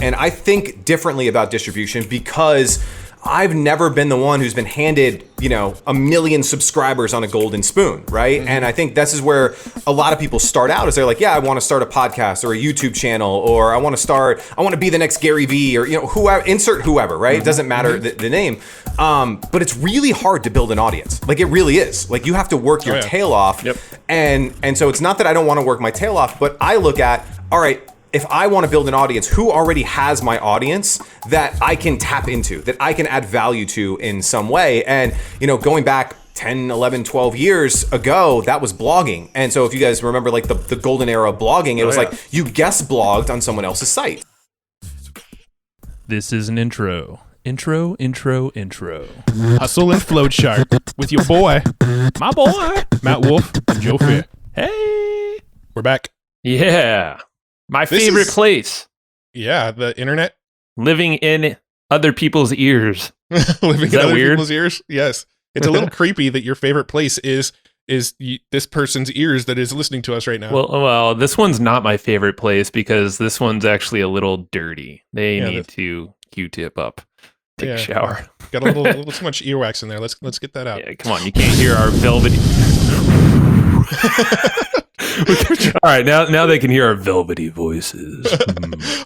And I think differently about distribution because I've never been the one who's been handed, 1 million subscribers on a golden spoon, right? And I think this is where a lot of people start out, is they're like, yeah, I want to start a podcast or a YouTube channel, or I want to be the next Gary Vee, or, whoever, insert whoever, right? It doesn't matter the name. But it's really hard to build an audience. Like, it really is. Like, you have to work your tail off. Yep. And so it's not that I don't want to work my tail off, but I look at, all right, if I want to build an audience, who already has my audience that I can tap into, that I can add value to in some way? And, going back 10, 11, 12 years ago, that was blogging. And so if you guys remember, like, the golden era of blogging, it was like you guest blogged on someone else's site. This is an intro. Intro. Hustle and flow chart with your boy, my boy, Matt Wolf and Joe Fier. Hey. We're back. Yeah. My favorite place. Yeah, the internet. Living in other people's ears. Living Is in that other weird? people's ears? Yes. It's a little creepy that your favorite place is this person's ears that is listening to us right now. Well, this one's not my favorite place because this one's actually a little dirty. They need to Q-tip up. Take a shower. Got a little too much earwax in there. Let's get that out. Yeah, come on, you can't hear our velvety. All right, now they can hear our velvety voices.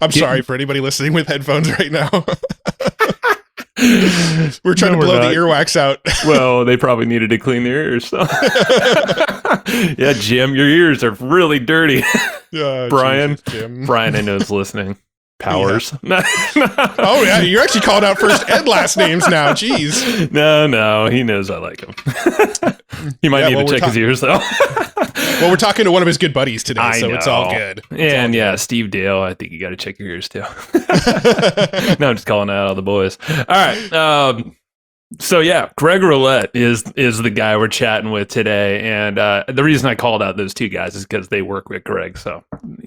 I'm sorry for anybody listening with headphones right now. We're trying to blow the earwax out. Well, they probably needed to clean their ears. So. Yeah, Jim, your ears are really dirty. Brian, Jesus, Jim. Brian, I know is listening. Powers. Yeah. Oh yeah, you're actually calling out first and last names now. Jeez. No, he knows I like him. He might need to check his ears though. Well, we're talking to one of his good buddies today, so it's all good. Steve Dale, I think you got to check your ears too. No, I'm just calling out all the boys. All right. So yeah, Greg Rollett is the guy we're chatting with today, and the reason I called out those two guys is because they work with Greg. So I'm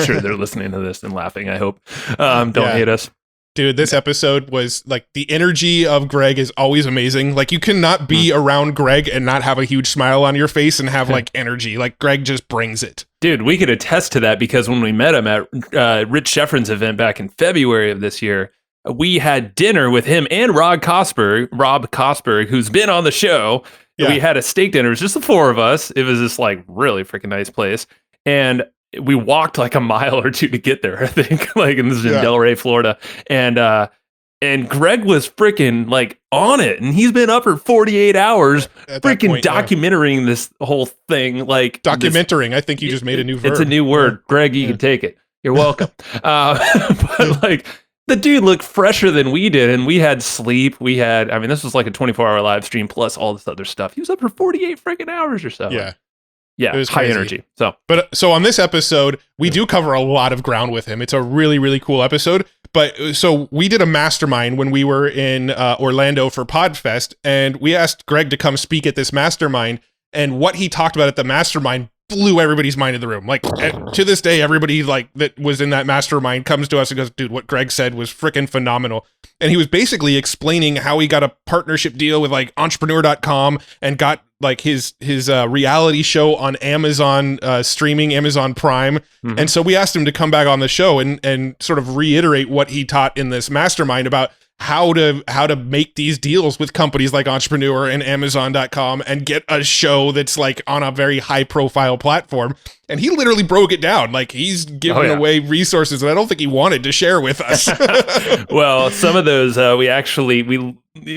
sure they're listening to this and laughing. I hope. Don't hate us. Dude, this episode was like, the energy of Greg is always amazing. Like, you cannot be around Greg and not have a huge smile on your face and have like energy. Like, Greg just brings it. Dude, we could attest to that because when we met him at Rich Schefren's event back in February of this year, we had dinner with him and Rob Kosberg, who's been on the show. Yeah. We had a steak dinner. It was just the four of us. It was this like really freaking nice place. And we walked like a mile or two to get there, I think. Like, and this is in Delray, Florida. And Greg was freaking like on it. And he's been up for 48 hours freaking documenting this whole thing. Like documenting. I think you just made a new verb. It's a new word. Greg, you can take it. You're welcome. But like, the dude looked fresher than we did, and we had sleep. This was like a 24-hour live stream plus all this other stuff. He was up for 48 freaking hours or so. Yeah. Yeah, it was high crazy. energy. So on this episode, we do cover a lot of ground with him. It's a really, really cool episode. But so we did a mastermind when we were in Orlando for Podfest, and we asked Greg to come speak at this mastermind. And what he talked about at the mastermind blew everybody's mind in the room. Like, to this day, everybody like that was in that mastermind comes to us and goes, dude, what Greg said was freaking phenomenal. And he was basically explaining how he got a partnership deal with like entrepreneur.com and got like his reality show on Amazon streaming, Amazon Prime. Mm-hmm. And so we asked him to come back on the show and sort of reiterate what he taught in this mastermind about how to make these deals with companies like Entrepreneur and Amazon.com and get a show that's like on a very high profile platform. And he literally broke it down. Like, he's giving away resources that I don't think he wanted to share with us. Well, some of those we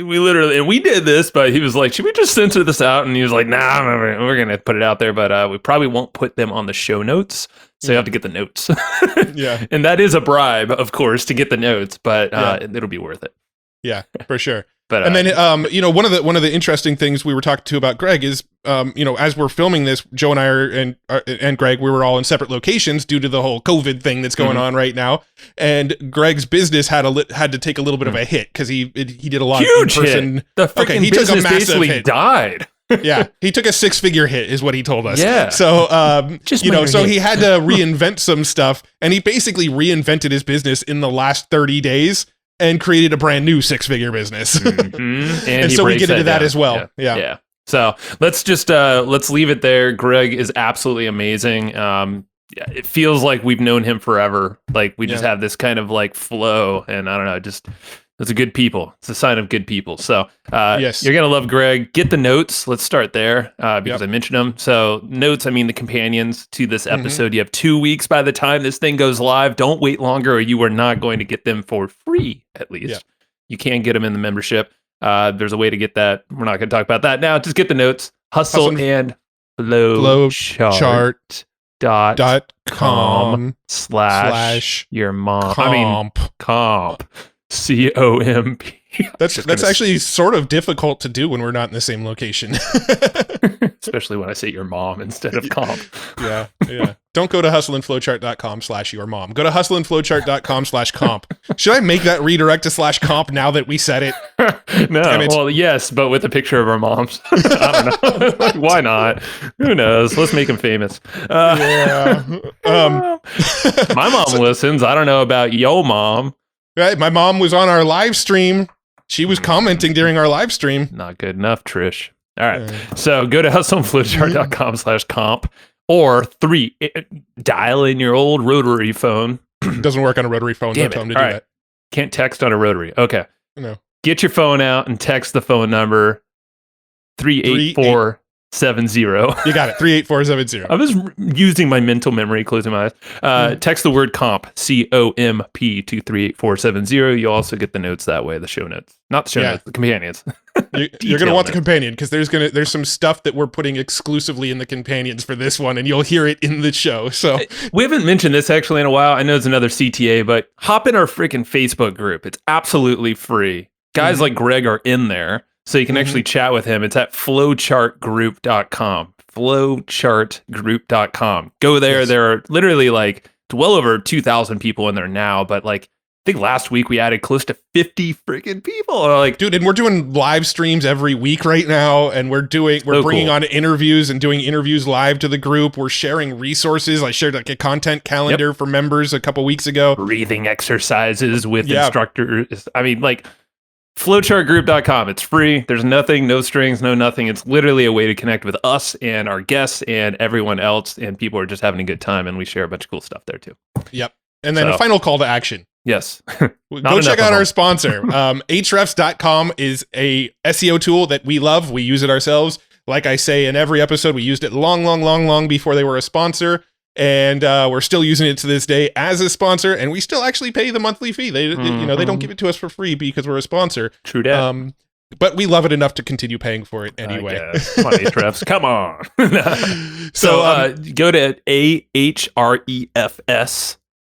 literally, and we did this, but he was like, should we just censor this out? And he was like, nah, we're going to put it out there, but we probably won't put them on the show notes. So you have to get the notes. Yeah. And that is a bribe, of course, to get the notes, but it'll be worth it. Yeah, for sure. But and then one of the interesting things we were talking to about Greg is as we're filming this, Joe and I and Greg, we were all in separate locations due to the whole COVID thing that's going on right now. And Greg's business had to take a little bit of a hit because he did a lot of in-person. Hit. The freaking business basically hit. Died. Yeah, he took a 6-figure hit, is what he told us. Yeah. So, so he had to reinvent some stuff, and he basically reinvented his business in the last 30 days and created a brand new 6-figure business. Mm-hmm. And so we get into that as well. Yeah. So let's just let's leave it there. Greg is absolutely amazing. it feels like we've known him forever. Like we just have this kind of like flow, and I don't know, just it's a good people. It's a sign of good people. So you're gonna love Greg. Get the notes. Let's start there because I mentioned them. So notes, I mean the companions to this episode. You have 2 weeks by the time this thing goes live. Don't wait longer, or you are not going to get them for free. At least you can get them in the membership. There's a way to get that. We're not going to talk about that now. Just get the notes. Hustle and flowchart.com / your mom. Comp. COMP. That's actually sort of difficult to do when we're not in the same location. Especially when I say your mom instead of comp. Yeah. Don't go to hustleandflowchart.com / your mom. Go to hustleandflowchart.com / comp. Should I make that redirect to /comp now that we said it? No. Well, yes, but with a picture of our moms. I don't know. Why not? Who knows? Let's make them famous. My mom listens. I don't know about yo mom. Right. My mom was on our live stream. She was commenting during our live stream. Not good enough, Trish. All right. So go to hustleandflowchart.com / comp or dial in your old rotary phone. Doesn't work on a rotary phone. Damn Don't tell them to All do right. that. Can't text on a rotary. Okay. No. Get your phone out and text the phone number 38470. You got it. 38470. I was using my mental memory, closing my eyes. Text the word comp, COMP, to 38470. You'll also get the notes that way, the show notes. Not the show notes, the companions. You're going to want the companion because there's some stuff that we're putting exclusively in the companions for this one, and you'll hear it in the show. So we haven't mentioned this actually in a while. I know it's another CTA, but hop in our freaking Facebook group. It's absolutely free. Guys like Greg are in there. So you can actually chat with him. It's at flowchartgroup.com. Flowchartgroup.com. Go there. Yes. There are literally like well over 2,000 people in there now. But like, I think last week we added close to 50 freaking people. Like, dude, and we're doing live streams every week right now. And we're bringing on interviews and doing interviews live to the group. We're sharing resources. I shared like a content calendar for members a couple weeks ago. Breathing exercises with instructors. I mean, like, flowchartgroup.com. It's free. There's nothing, no strings, no nothing. It's literally a way to connect with us and our guests and everyone else. And people are just having a good time. And we share a bunch of cool stuff there too. Yep. And then a final call to action. Yes. Go check out our sponsor. Ahrefs.com is a SEO tool that we love. We use it ourselves. Like I say in every episode, we used it long before they were a sponsor. And we're still using it to this day as a sponsor, and we still actually pay the monthly fee. They don't give it to us for free because we're a sponsor. True that. But we love it enough to continue paying for it anyway. Come on, Ahrefs. Come on. So go to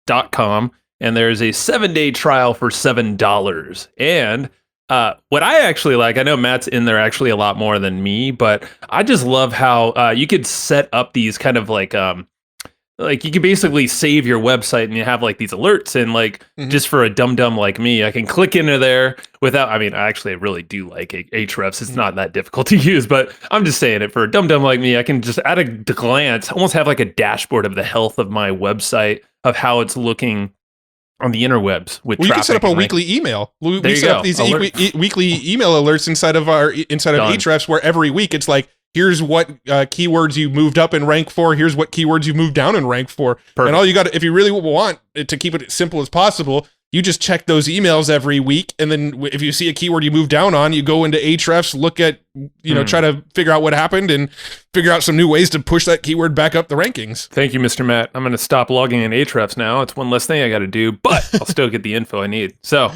ahrefs.com, and there's a 7-day trial for $7. And what I actually like, I know Matt's in there actually a lot more than me, but I just love how you could set up these kind of like you can basically save your website and you have like these alerts, and like just for a dum-dum like me, I can click into there without, I really do like Ahrefs. It's not that difficult to use, but I'm just saying it for a dum-dum like me, I can just at a glance almost have like a dashboard of the health of my website, of how it's looking on the interwebs with traffic. You can set up a weekly email. We set up these weekly email alerts inside of Ahrefs, where every week it's like, here's what keywords you moved up in rank for. Here's what keywords you moved down in rank for. Perfect. And all you got to, if you really want it to keep it as simple as possible, you just check those emails every week. And then if you see a keyword you move down on, you go into Ahrefs, look at, try to figure out what happened and figure out some new ways to push that keyword back up the rankings. Thank you, Mr. Matt. I'm going to stop logging in Ahrefs now. It's one less thing I got to do, but I'll still get the info I need. So,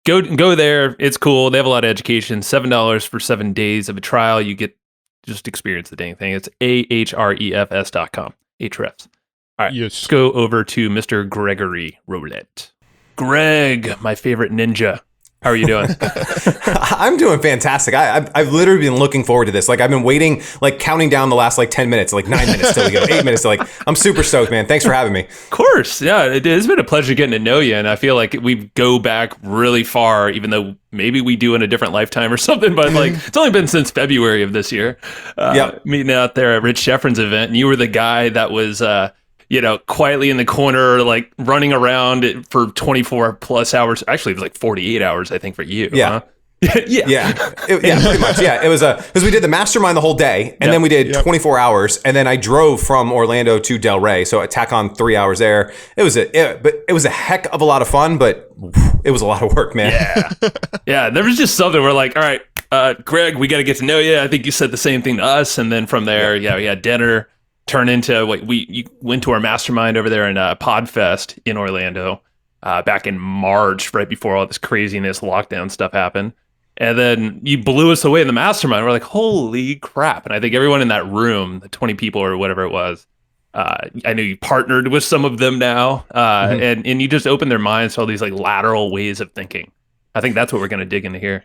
go there. It's cool. They have a lot of education. $7 for 7 days of a trial. You get just experience the dang thing. It's ahrefs.com. Ahrefs. All right. Yes. Let's go over to Mr. Gregory Rollett. Greg, my favorite ninja. How are you doing? I'm doing fantastic. I've literally been looking forward to this. Like, I've been waiting, like counting down the last like 10 minutes, like 9 minutes till we go, 8 minutes. I'm super stoked, man. Thanks for having me. Of course. Yeah, it has been a pleasure getting to know you. And I feel like we go back really far, even though maybe we do in a different lifetime or something. But like, it's only been since February of this year. Meeting out there at Rich Schefren's event. And you were the guy that was, quietly in the corner, like running around for 24 plus hours. Actually, it was like 48 hours, I think, for you. Yeah. Huh? Pretty much. Yeah, it was because we did the mastermind the whole day, and then we did 24 hours, and then I drove from Orlando to Del Rey, so I tack on 3 hours there. It was a heck of a lot of fun, but it was a lot of work, man. Yeah. There was just something where like, all right, Greg, we got to get to know you. I think you said the same thing to us, and then from there, we had dinner. Turn into you went to our mastermind over there in Podfest in Orlando back in March, right before all this craziness lockdown stuff happened. And then you blew us away in the mastermind. We're like, holy crap. And I think everyone in that room, the 20 people or whatever it was, I know you partnered with some of them now, and you just opened their minds to all these like lateral ways of thinking. I think that's what we're going to dig into here.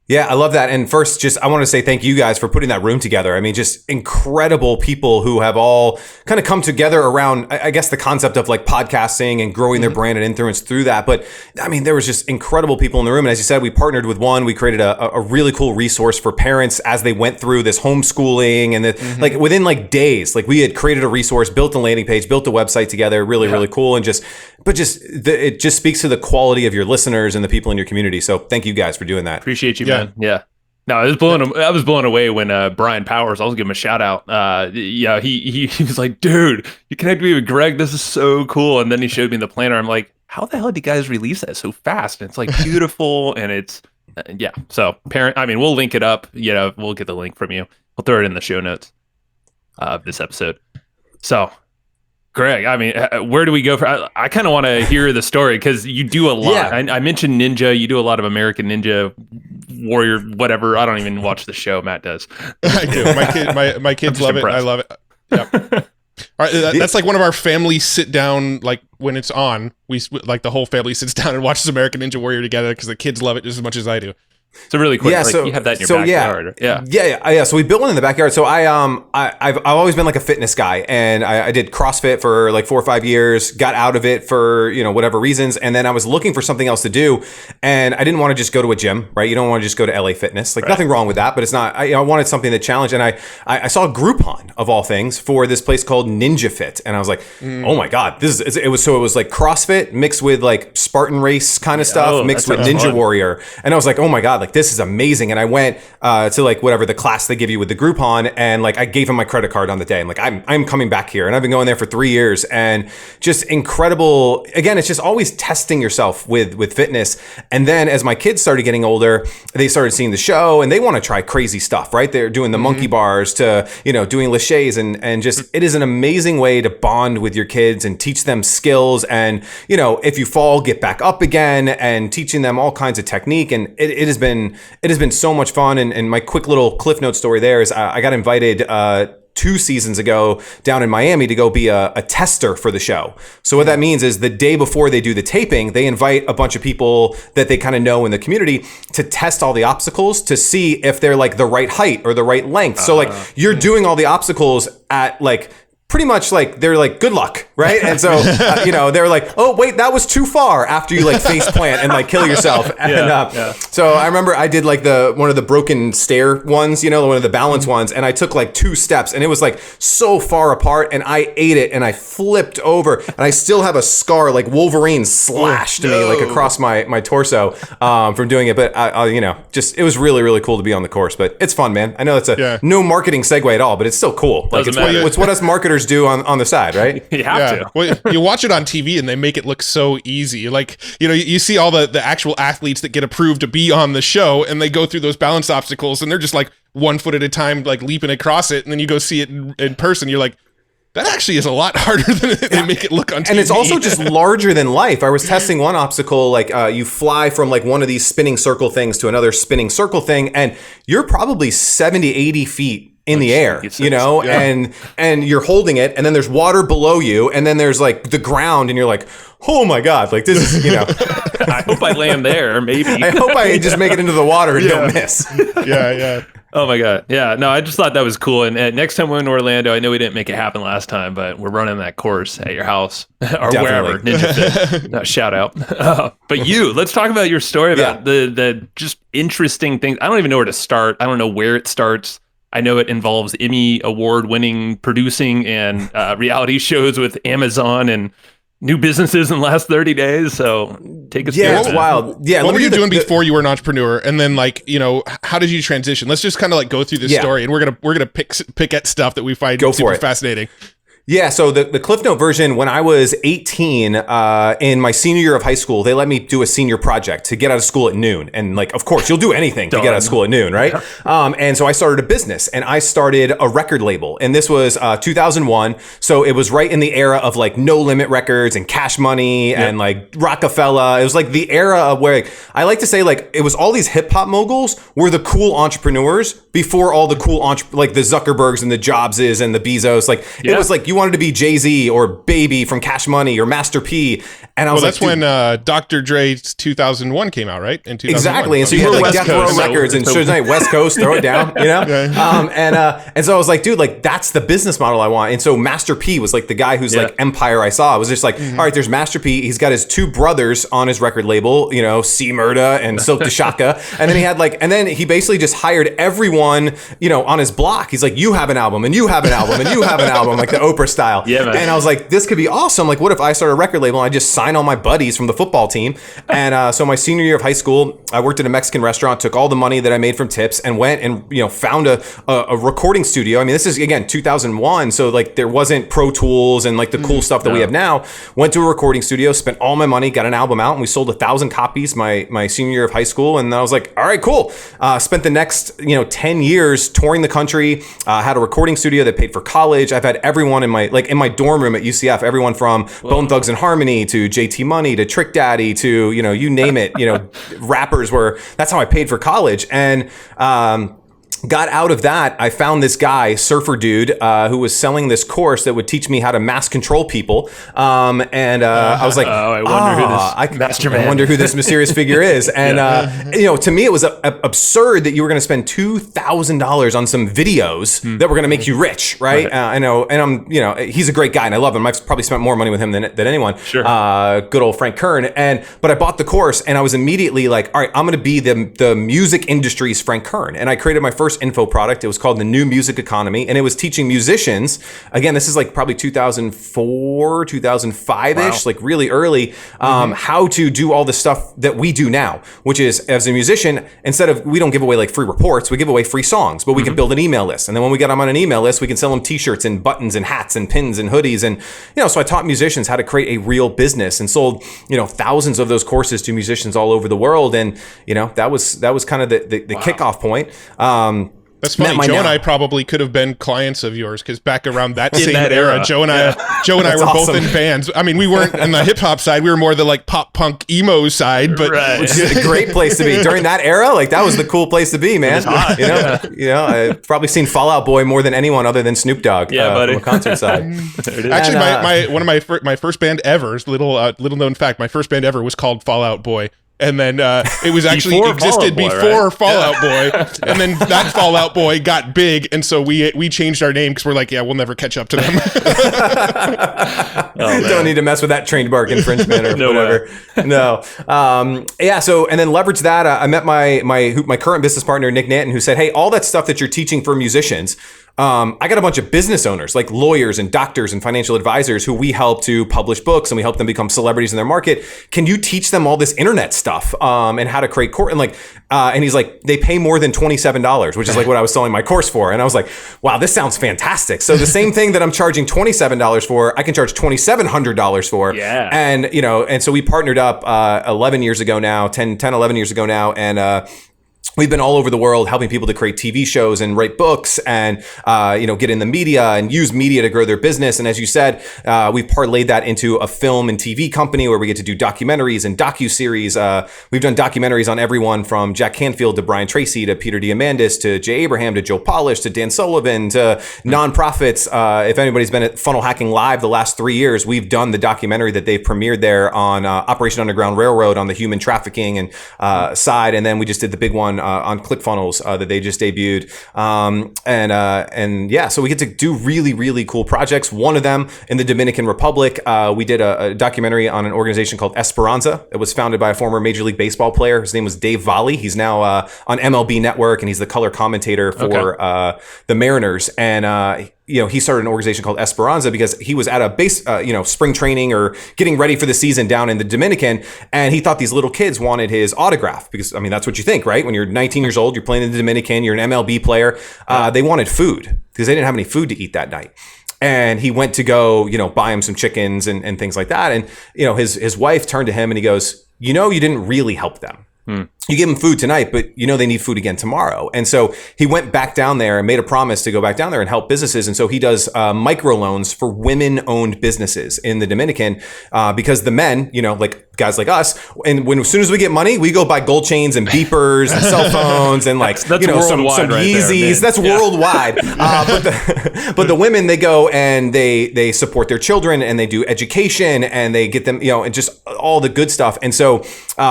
Yeah, I love that. And first, I want to say thank you guys for putting that room together. I mean, just incredible people who have all kind of come together around, I guess, the concept of like podcasting and growing their brand and influence through that. But I mean, there was just incredible people in the room. And as you said, we partnered with one. We created a really cool resource for parents as they went through this homeschooling. And like within like days, like we had created a resource, built a landing page, built a website together. Really cool. And it just speaks to the quality of your listeners and the people in your community. So thank you guys for doing that. Appreciate you, man. Yeah. No, I was blown away when Brian Powers, I'll give him a shout out. He was like, dude, you connected me with Greg. This is so cool. And then he showed me the planner. I'm like, how the hell did you guys release that so fast? And it's like beautiful. And it's, So we'll link it up. We'll get the link from you. We'll throw it in the show notes of this episode. So, Greg, I mean, where do we go? I kind of want to hear the story because you do a lot. Yeah. I mentioned Ninja. You do a lot of American Ninja Warrior, whatever. I don't even watch the show. Matt does. I do. My kids love impressed. It. I love it. Yep. All right, that's like one of our family sit down. Like when it's on, we like the whole family sits down and watches American Ninja Warrior together because the kids love it just as much as I do. So really quick, you have that in your backyard. Yeah. So we built one in the backyard. So I've always been like a fitness guy, and I did CrossFit for like 4 or 5 years, got out of it for, whatever reasons. And then I was looking for something else to do, and I didn't want to just go to a gym, right? You don't want to just go to LA Fitness, like nothing wrong with that, but it's not, I wanted something that challenged. And I saw a Groupon of all things for this place called Ninja Fit. And I was like, oh my God, it was like CrossFit mixed with like Spartan race kind of stuff, mixed with Ninja Warrior. And I was like, oh my God, like this is amazing. And I went to like whatever the class they give you with the Groupon, and like I gave him my credit card on the day. I'm like, I'm coming back here, and I've been going there for 3 years, and just incredible. Again, it's just always testing yourself with fitness. And then as my kids started getting older, they started seeing the show, and they want to try crazy stuff, right? They're doing the monkey bars to doing laches, and just it is an amazing way to bond with your kids and teach them skills, and if you fall, get back up again, and teaching them all kinds of technique. And it has been so much fun. And my quick little Cliff Note story there is I got invited 2 seasons ago down in Miami to go be a tester for the show. So what that means is the day before they do the taping, they invite a bunch of people that they kind of know in the community to test all the obstacles to see if they're like the right height or the right length. So like you're doing all the obstacles at like pretty much like they're like good luck, right? And so they're like, oh wait, that was too far, after you like face plant and like kill yourself. And so I remember I did like one of the broken stair ones, one of the balance ones, and I took like 2 steps, and it was like so far apart, and I ate it, and I flipped over, and I still have a scar, like Wolverine slashed me like across my torso from doing it. But just it was really, really cool to be on the course. But it's fun, man. I know it's no marketing segue at all, but it's still cool. Like it's what us marketers do on the side, right? You have to. Well, you watch it on TV and they make it look so easy. Like, you see all the actual athletes that get approved to be on the show, and they go through those balance obstacles, and they're just like 1 foot at a time, like leaping across it. And then you go see it in person. You're like, that actually is a lot harder than they make it look on TV. And it's also just larger than life. I was testing one obstacle, like you fly from like one of these spinning circle things to another spinning circle thing, and you're probably 70, 80 feet in the air, and you're holding it, and then there's water below you, and then there's like the ground, and you're like, oh my God, like this is, I hope I land there, maybe. I hope I just make it into the water and don't miss. Yeah. Oh my God. Yeah. No, I just thought that was cool. And next time we're in Orlando, I know we didn't make it happen last time, but we're running that course at your house or wherever. Ninja Fit. No, shout out. But let's talk about your story about the just interesting things. I don't even know where to start. I don't know where it starts. I know it involves Emmy award winning producing and reality shows with Amazon and new businesses in the last 30 days. So take us Yeah, through it's that. wild. Yeah, What were you doing before you were an entrepreneur? And then like, how did you transition? Let's just kind of like go through this story, and we're gonna pick at stuff that we find super fascinating. Yeah, so the Cliff Note version, when I was 18, in my senior year of high school, they let me do a senior project to get out of school at noon. And like, of course, you'll do anything to get out of school at noon, right? And so I started a business, and I started a record label. And this was 2001. So it was right in the era of like No Limit Records and Cash Money and like Rockefeller. It was like the era of where I like to say like it was all these hip hop moguls were the cool entrepreneurs before all the cool like the Zuckerbergs and the Jobses and the Bezos. Like it was like you wanted to be Jay-Z or Baby from Cash Money or Master P. And I was that's when Dr. Dre's 2001 came out, right? In 2001. Exactly. And so you had like Death Row Records and Suge Knight, West Coast, throw it down, and so I was like, dude, like that's the business model I want. And so Master P was like the guy whose like empire I saw. I was just like, all right, there's Master P. He's got his two brothers on his record label, C Murda and Silk the Shaka. And then he had and then he basically just hired everyone, on his block. He's like, you have an album and you have an album and you have an album, like the Oprah style. Yeah, man. And I was like, this could be awesome. Like, what if I started a record label and I just sign all my buddies from the football team? And so my senior year of high school, I worked at a Mexican restaurant, took all the money that I made from tips and went and, found a recording studio. I mean, this is, again, 2001. So like there wasn't Pro Tools and like the cool stuff that we have now. Went to a recording studio, spent all my money, got an album out, and we sold 1,000 copies my senior year of high school. And I was like, all right, cool. Spent the next, 10 years touring the country, had a recording studio that paid for college. I've had everyone in my dorm room at UCF, everyone from Bone Thugs and Harmony to JT Money to Trick Daddy to, you name it, rappers that's how I paid for college. And, got out of that. I found this guy, surfer dude, who was selling this course that would teach me how to mass control people. I was like, I wonder who this mysterious figure is. And, to me, it was absurd that you were going to spend $2,000 on some videos that were going to make you rich, right? I know. And I'm, he's a great guy and I love him. I've probably spent more money with him than anyone. Sure. Good old Frank Kern. But I bought the course and I was immediately like, all right, I'm going to be the music industry's Frank Kern. And I created my first info product. It was called the New Music Economy, and it was teaching musicians. Again, this is like probably 2004, 2005-ish, like really early, how to do all the stuff that we do now, which is as a musician, we don't give away like free reports, we give away free songs, but we can build an email list. And then when we get them on an email list, we can sell them t-shirts and buttons and hats and pins and hoodies. And, so I taught musicians how to create a real business and sold, thousands of those courses to musicians all over the world. And, that was kind of the kickoff point. That's funny. Joe and I probably could have been clients of yours because back around that same era, Joe and I were both in bands. I mean, we weren't in the hip hop side; we were more the like pop punk emo side. But which is a great place to be during that era. Like that was the cool place to be, man. I've probably seen Fall Out Boy more than anyone other than Snoop Dogg. Buddy. From a concert side. Actually, one of my first band ever, little known fact, my first band ever was called Fall Out Boy. And then it was actually existed before Fall Out Boy, and then that Fall Out Boy got big, and so we changed our name because we're like, we'll never catch up to them. Don't need to mess with that trademark infringement or whatever. No. So and then leverage that. I met my current business partner Nick Nanton, who said, "Hey, all that stuff that you're teaching for musicians." I got a bunch of business owners like lawyers and doctors and financial advisors who we help to publish books and we help them become celebrities in their market. Can you teach them all this internet stuff and how to create course? And he's like, they pay more than $27, which is like what I was selling my course for. And I was like, wow, this sounds fantastic. So the same thing that I'm charging $27 for, I can charge $2,700 for. Yeah. And so we partnered up 11 years ago now, 11 years ago now. And we've been all over the world helping people to create TV shows and write books and, get in the media and use media to grow their business. And as you said, we've parlayed that into a film and TV company where we get to do documentaries and docuseries. We've done documentaries on everyone from Jack Canfield to Brian Tracy to Peter Diamandis to Jay Abraham to Joe Polish to Dan Sullivan to nonprofits. If anybody's been at Funnel Hacking Live the last 3 years, we've done the documentary that they've premiered there on Operation Underground Railroad on the human trafficking and side. And then we just did the big one on ClickFunnels that they just debuted. So we get to do really, really cool projects. One of them in the Dominican Republic, we did a documentary on an organization called Esperanza. It was founded by a former Major League Baseball player. His name was Dave Volley. He's now on MLB Network and he's the color commentator for the Mariners. And he started an organization called Esperanza because he was at a base, spring training or getting ready for the season down in the Dominican. And he thought these little kids wanted his autograph because, I mean, that's what you think, right? When you're 19 years old, you're playing in the Dominican, you're an MLB player. They wanted food because they didn't have any food to eat that night. And he went to go, buy him some chickens and things like that. And, his wife turned to him and he goes, you didn't really help them. You give them food tonight, but they need food again tomorrow. And so he went back down there and made a promise to go back down there and help businesses. And so he does microloans for women-owned businesses in the Dominican because the men, like guys like us, and as soon as we get money, we go buy gold chains and beepers and cell phones and like some Yeezys. That's worldwide. But the women, they go and they support their children and they do education and they get them, and just all the good stuff. And so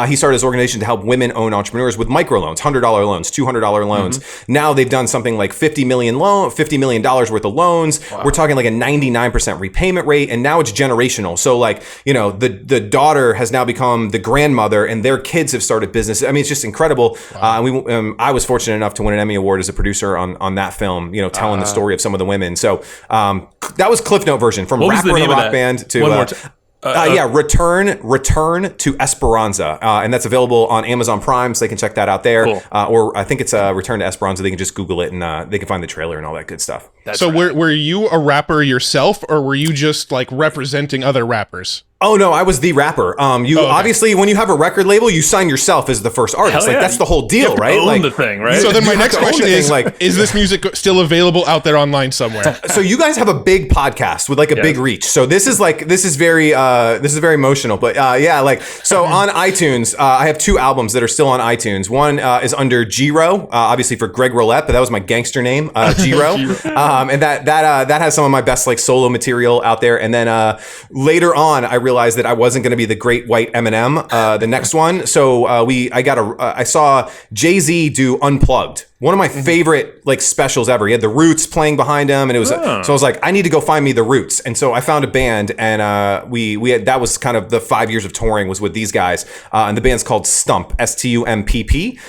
he started his organization to help women-owned entrepreneurs with microloans, $100 loans, $200 loans. Now they've done something like $50 million worth of loans. Wow. We're talking like a 99% repayment rate, and now it's generational. So like, the daughter has now become the grandmother, and their kids have started businesses. I mean, it's just incredible. Wow. I was fortunate enough to win an Emmy Award as a producer on that film, telling the story of some of the women. So that was Cliff Note version from rapper in a rock band to. One more time. Return to Esperanza, and that's available on Amazon Prime, so they can check that out there. Cool. Or I think it's Return to Esperanza. They can just Google it and they can find the trailer and all that good stuff. So were you a rapper yourself, or were you just like representing other rappers? Oh no, I was the rapper. Obviously, when you have a record label, you sign yourself as the first artist. Hell yeah. That's the whole deal, right? Own the thing, right? So then my next question is this music still available out there online somewhere? So you guys have a big podcast with like a big reach. So this is very emotional. But on iTunes, I have 2 albums that are still on iTunes. One is under G-Ro, obviously for Greg Rollett, but that was my gangster name, G-Ro. And that has some of my best like solo material out there. And then later on, I realized that I wasn't going to be the great white Eminem, the next one. So I saw Jay-Z do Unplugged. One of my favorite like specials ever. He had the Roots playing behind him, and it was so I was like, I need to go find me the Roots. And so I found a band, and we had, that was kind of the 5 years of touring was with these guys, and the band's called Stump, STUMPP.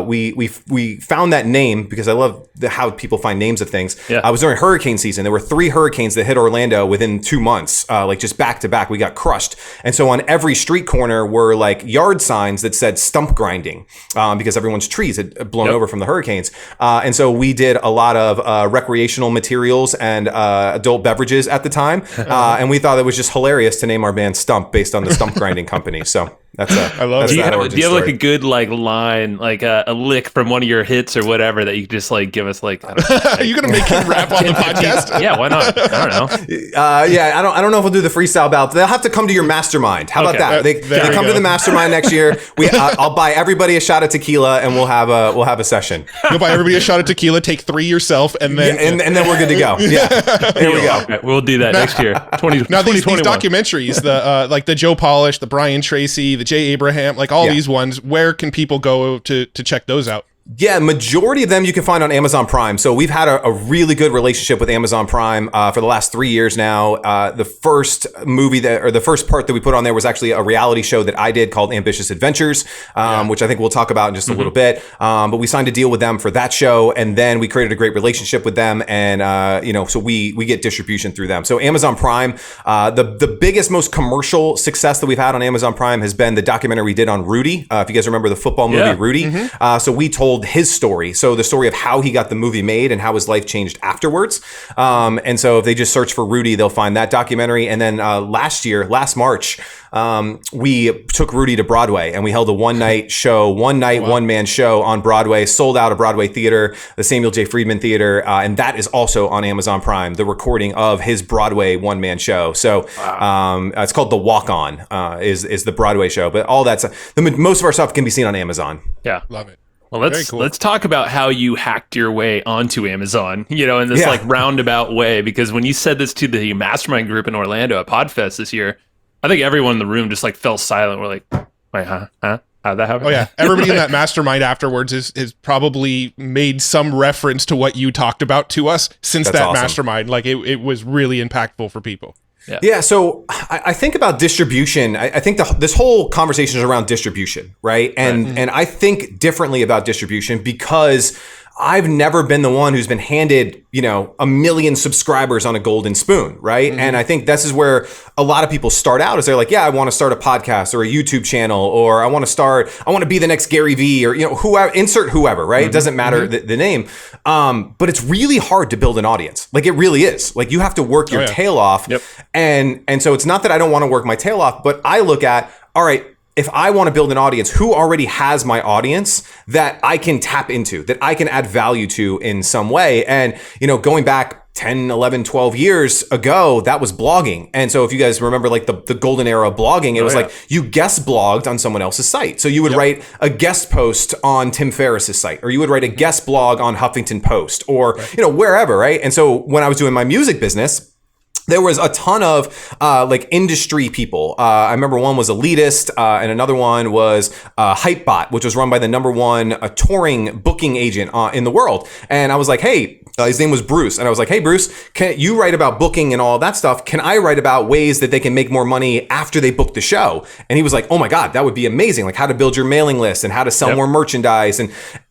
We found that name because I love how people find names of things. Yeah. I was during hurricane season. There were 3 hurricanes that hit Orlando within 2 months, like just back to back. We got crushed, and so on every street corner were like yard signs that said stump grinding, because everyone's trees had blown over from the hurricanes. And so we did a lot of recreational materials and adult beverages at the time. And we thought it was just hilarious to name our band Stump based on the stump grinding company. So that's I love do you have like a good like line, like a lick from one of your hits or whatever that you could just like give us like, I don't know, are you going to make him rap on the podcast? Yeah, why not? I don't know. I don't know if we'll do the freestyle battle. They'll have to come to your mastermind. How about that? They come to the mastermind next year. I'll buy everybody a shot of tequila and we'll have a session. You'll buy everybody a shot of tequila, take 3 yourself, and then and then we're good to go. Yeah, here we go. Okay, we'll do that next year. Now these documentaries, the like the Joe Polish, the Brian Tracy, the Jay Abraham, like all these ones, where can people go to check those out? Yeah, majority of them you can find on Amazon Prime. So we've had a really good relationship with Amazon Prime for the last 3 years now. The first movie the first part that we put on there was actually a reality show that I did called Ambitious Adventures, which I think we'll talk about in just a little bit. But we signed a deal with them for that show, and then we created a great relationship with them, and so we get distribution through them. So Amazon Prime, the biggest, most commercial success that we've had on Amazon Prime has been the documentary we did on Rudy. If you guys remember the football movie Rudy, so we told his story. So the story of how he got the movie made and how his life changed afterwards. And so if they just search for Rudy, they'll find that documentary. And then last March, we took Rudy to Broadway and we held a one-man show on Broadway, sold out a Broadway theater, the Samuel J. Friedman Theater. And that is also on Amazon Prime, the recording of his Broadway one-man show. So it's called The Walk On, is the Broadway show. But all that's most of our stuff can be seen on Amazon. Yeah. Love it. Well, let's talk about how you hacked your way onto Amazon, in this like roundabout way, because when you said this to the mastermind group in Orlando at Podfest this year, I think everyone in the room just like fell silent. We're like, wait, huh? How'd that happen? Oh yeah. Everybody in that mastermind afterwards is probably made some reference to what you talked about to us since That's that awesome. Mastermind. Like it was really impactful for people. Yeah. So I think about distribution. I think this whole conversation is around distribution, right? And I think differently about distribution because I've never been the one who's been handed, a million subscribers on a golden spoon, right? And I think this is where a lot of people start out is they're like, yeah, I want to start a podcast or a YouTube channel, or I want to be the next Gary Vee, or, whoever, insert whoever, right? It doesn't matter the name. But it's really hard to build an audience. Like, it really is. Like, you have to work your tail off. Yep. And so it's not that I don't want to work my tail off, but I look at, all right, if I want to build an audience, who already has my audience that I can tap into, that I can add value to in some way? And, going back 10, 11, 12 years ago, that was blogging. And so if you guys remember like the golden era of blogging, it was like you guest blogged on someone else's site. So you would write a guest post on Tim Ferriss's site, or you would write a guest blog on Huffington Post, or, wherever, right? And so when I was doing my music business, there was a ton of like industry people. I remember one was Elitist, and another one was Hypebot, which was run by the number one touring booking agent in the world. And I was like, hey, his name was Bruce. And I was like, hey, Bruce, can you write about booking and all that stuff? Can I write about ways that they can make more money after they book the show? And he was like, oh my God, that would be amazing. Like how to build your mailing list and how to sell more merchandise.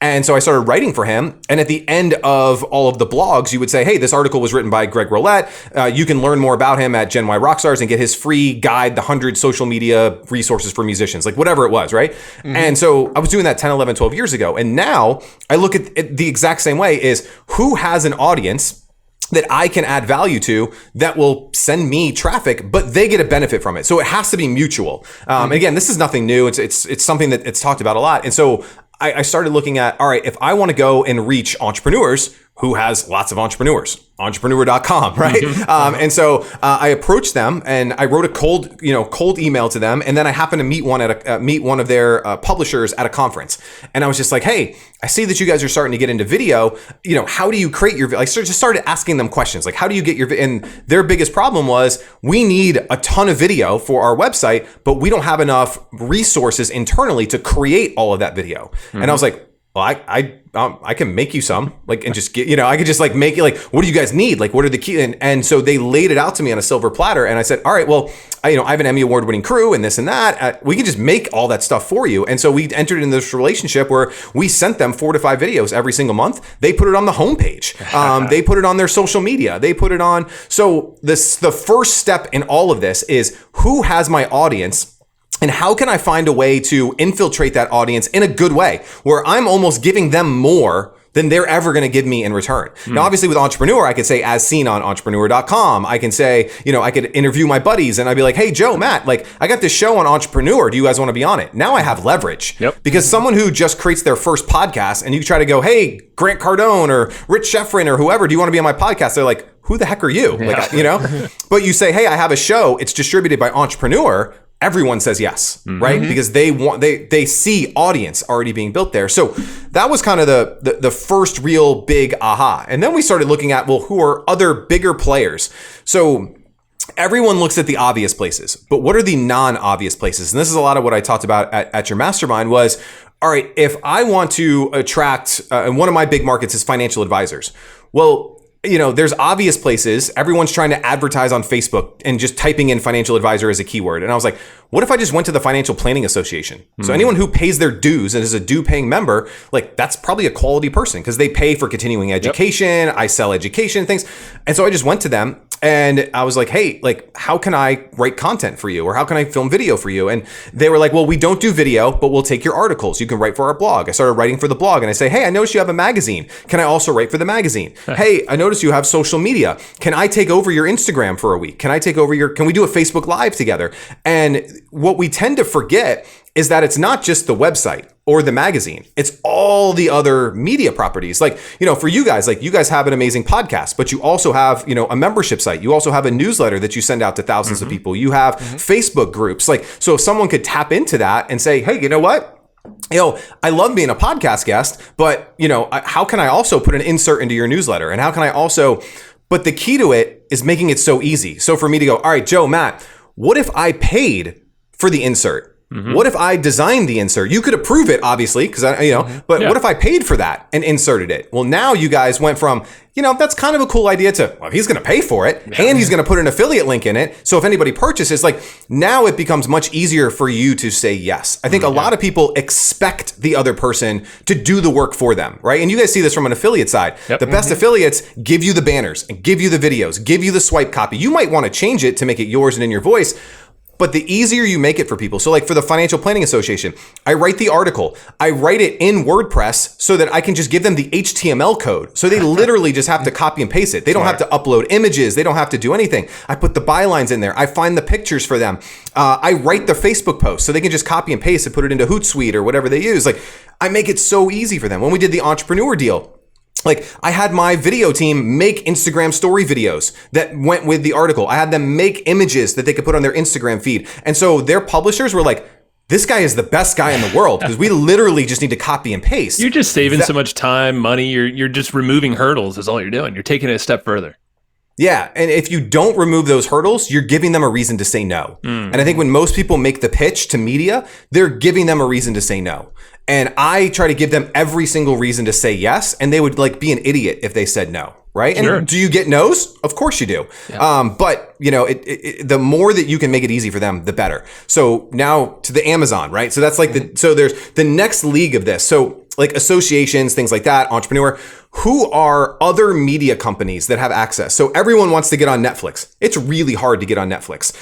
And so I started writing for him. And at the end of all of the blogs, you would say, hey, this article was written by Greg Rollett. You can learn more about him at Gen Y Rockstars and get his free guide, the 100 social media resources for musicians, like whatever it was, right? And so I was doing that 10, 11, 12 years ago. And now I look at it the exact same way, is who has an audience that I can add value to that will send me traffic, but they get a benefit from it. So it has to be mutual. Again, this is nothing new. It's something that it's talked about a lot. And so I started looking at, all right, if I want to go and reach entrepreneurs, who has lots of entrepreneurs, entrepreneur.com, right? And so I approached them and I wrote a cold email to them. And then I happened to meet one of their publishers at a conference. And I was just like, hey, I see that you guys are starting to get into video. How do you create your, just started asking them questions. Like, how do you get your, and their biggest problem was, we need a ton of video for our website, but we don't have enough resources internally to create all of that video. And I was like, well, I can make you some, like, and just get, I could just like make it like, what do you guys need? Like, what are the key? And so they laid it out to me on a silver platter. And I said, all right, well, I have an Emmy award winning crew and this and that. We can just make all that stuff for you. And so we entered into this relationship where we sent them 4 to 5 videos every single month. They put it on the homepage. They put it on their social media. They put it on. So the first step in all of this is, who has my audience? And how can I find a way to infiltrate that audience in a good way, where I'm almost giving them more than they're ever going to give me in return? Now, obviously with Entrepreneur, I could say as seen on entrepreneur.com. I can say, I could interview my buddies and I'd be like, hey, Joe, Matt, like I got this show on Entrepreneur. Do you guys want to be on it? Now I have leverage. Because someone who just creates their first podcast and you try to go, hey, Grant Cardone or Rich Schefren or whoever, do you want to be on my podcast? They're like, who the heck are you? Like, but you say, hey, I have a show. It's distributed by Entrepreneur. Everyone says yes, right? Because they see audience already being built there. So that was kind of the first real big aha. And then we started looking at, well, who are other bigger players? So everyone looks at the obvious places, but what are the non-obvious places? And this is a lot of what I talked about at your mastermind was, all right, if I want to attract, and one of my big markets is financial advisors. Well, there's obvious places. Everyone's trying to advertise on Facebook and just typing in financial advisor as a keyword. And I was like, what if I just went to the Financial Planning Association? So anyone who pays their dues and is a due paying member, like that's probably a quality person because they pay for continuing education. I sell education things. And so I just went to them and I was like, hey, like, how can I write content for you? Or how can I film video for you? And they were like, well, we don't do video, but we'll take your articles. You can write for our blog. I started writing for the blog and I say, hey, I noticed you have a magazine. Can I also write for the magazine? Hey, I noticed you have social media. Can I take over your Instagram for a week? Can we do a Facebook Live together? And what we tend to forget is that it's not just the website or the magazine. It's all the other media properties. Like, for you guys, like you guys have an amazing podcast, but you also have, a membership site. You also have a newsletter that you send out to thousands of people. You have Facebook groups. Like, so if someone could tap into that and say, hey, you know what? I love being a podcast guest, but, how can I also put an insert into your newsletter? And how can I also, but the key to it is making it so easy. So for me to go, all right, Joe, Matt, what if I paid for the insert? What if I designed the insert? You could approve it, obviously, because but what if I paid for that and inserted it? Well, now you guys went from, that's kind of a cool idea to, well, he's going to pay for it and he's going to put an affiliate link in it. So if anybody purchases, like, now it becomes much easier for you to say yes. I think a lot of people expect the other person to do the work for them, right? And you guys see this from an affiliate side. The best affiliates give you the banners and give you the videos, give you the swipe copy. You might want to change it to make it yours and in your voice. But the easier you make it for people, so like for the Financial Planning Association, I write the article. I write it in WordPress so that I can just give them the HTML code. So they literally just have to copy and paste it. They don't have to upload images. They don't have to do anything. I put the bylines in there. I find the pictures for them. I write the Facebook post so they can just copy and paste and put it into Hootsuite or whatever they use. Like, I make it so easy for them. When we did the entrepreneur deal, like, I had my video team make Instagram story videos that went with the article. I had them make images that they could put on their Instagram feed. And so their publishers were like, this guy is the best guy in the world because we literally just need to copy and paste. You're just saving so much time, money. You're just removing hurdles is all you're doing. You're taking it a step further. Yeah. And if you don't remove those hurdles, you're giving them a reason to say no. And I think when most people make the pitch to media, they're giving them a reason to say no. And I try to give them every single reason to say yes. And they would like be an idiot if they said no. Right. Sure. And do you get no's? Of course you do. Yeah. But the more that you can make it easy for them, the better. So now to the Amazon, right? So that's like so there's the next league of this. So like associations, things like that, entrepreneur, who are other media companies that have access? So everyone wants to get on Netflix. It's really hard to get on Netflix.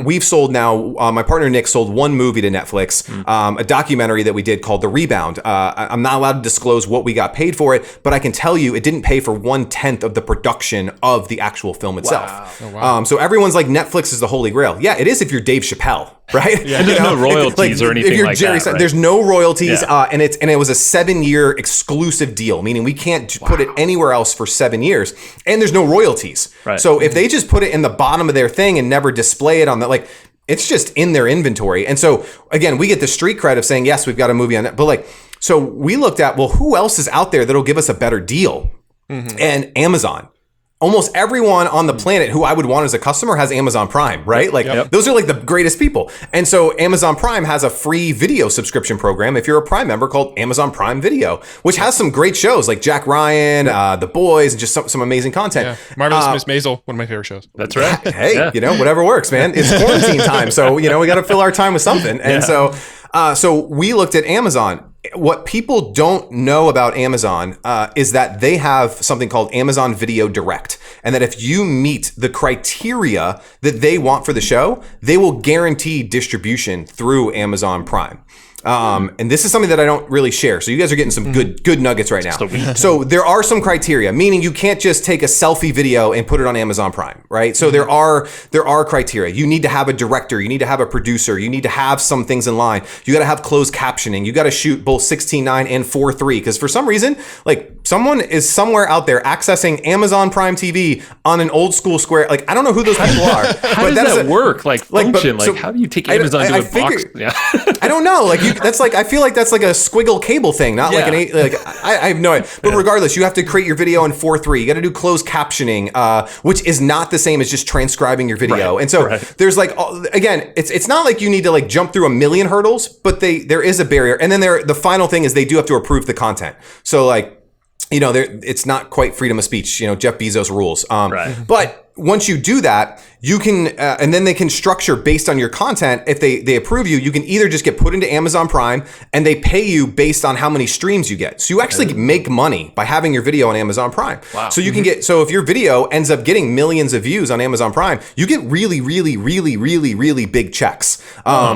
We've sold now, my partner Nick sold one movie to Netflix, a documentary that we did called The Rebound. I'm not allowed to disclose what we got paid for it, but I can tell you it didn't pay for 1/10 of the production of the actual film itself. Wow. Oh, wow. So everyone's like, Netflix is the holy grail. Yeah, it is if you're Dave Chappelle. Right? Yeah, there's no royalties or anything like that. Right? There's no royalties, and it was a 7-year exclusive deal, meaning we can't put it anywhere else for 7 years, and there's no royalties. Right. So if they just put it in the bottom of their thing and never display it on the it's just in their inventory. And so again, we get the street cred of saying yes, we've got a movie on it, but so we looked at who else is out there that'll give us a better deal, and Amazon. Almost everyone on the planet who I would want as a customer has Amazon Prime, right? Those are like the greatest people. And so Amazon Prime has a free video subscription program if you're a Prime member called Amazon Prime Video, which has some great shows like Jack Ryan, The Boys, and just some amazing content. Yeah. Marvelous Miss Maisel, one of my favorite shows. That's right. Hey, whatever works, man. It's quarantine time. So, we got to fill our time with something. And so we looked at Amazon. What people don't know about Amazon is that they have something called Amazon Video Direct. And that if you meet the criteria that they want for the show, they will guarantee distribution through Amazon Prime. And this is something that I don't really share. So you guys are getting some good nuggets right now. So there are some criteria, meaning you can't just take a selfie video and put it on Amazon Prime, right? So there are criteria. You need to have a director. You need to have a producer. You need to have some things in line. You got to have closed captioning. You got to shoot both 16:9 and 4:3 because for some reason, someone is somewhere out there accessing Amazon Prime TV on an old school square. I don't know who those people are. How does that work? Function? How do you take Amazon to a box? Yeah. I don't know. I feel like that's like a squiggle cable thing, not like I have no idea. But regardless, you have to create your video in 4:3. You got to do closed captioning, which is not the same as just transcribing your video. Right. And so there's again, it's not like you need to jump through a million hurdles, but there is a barrier. And then the final thing is they do have to approve the content. So it's not quite freedom of speech. Jeff Bezos rules. But once you do that, you can, and then they can structure based on your content. If they approve you, you can either just get put into Amazon Prime and they pay you based on how many streams you get. So you actually make money by having your video on Amazon Prime. Wow. So you can so if your video ends up getting millions of views on Amazon Prime, you get really, really, really, really, really big checks,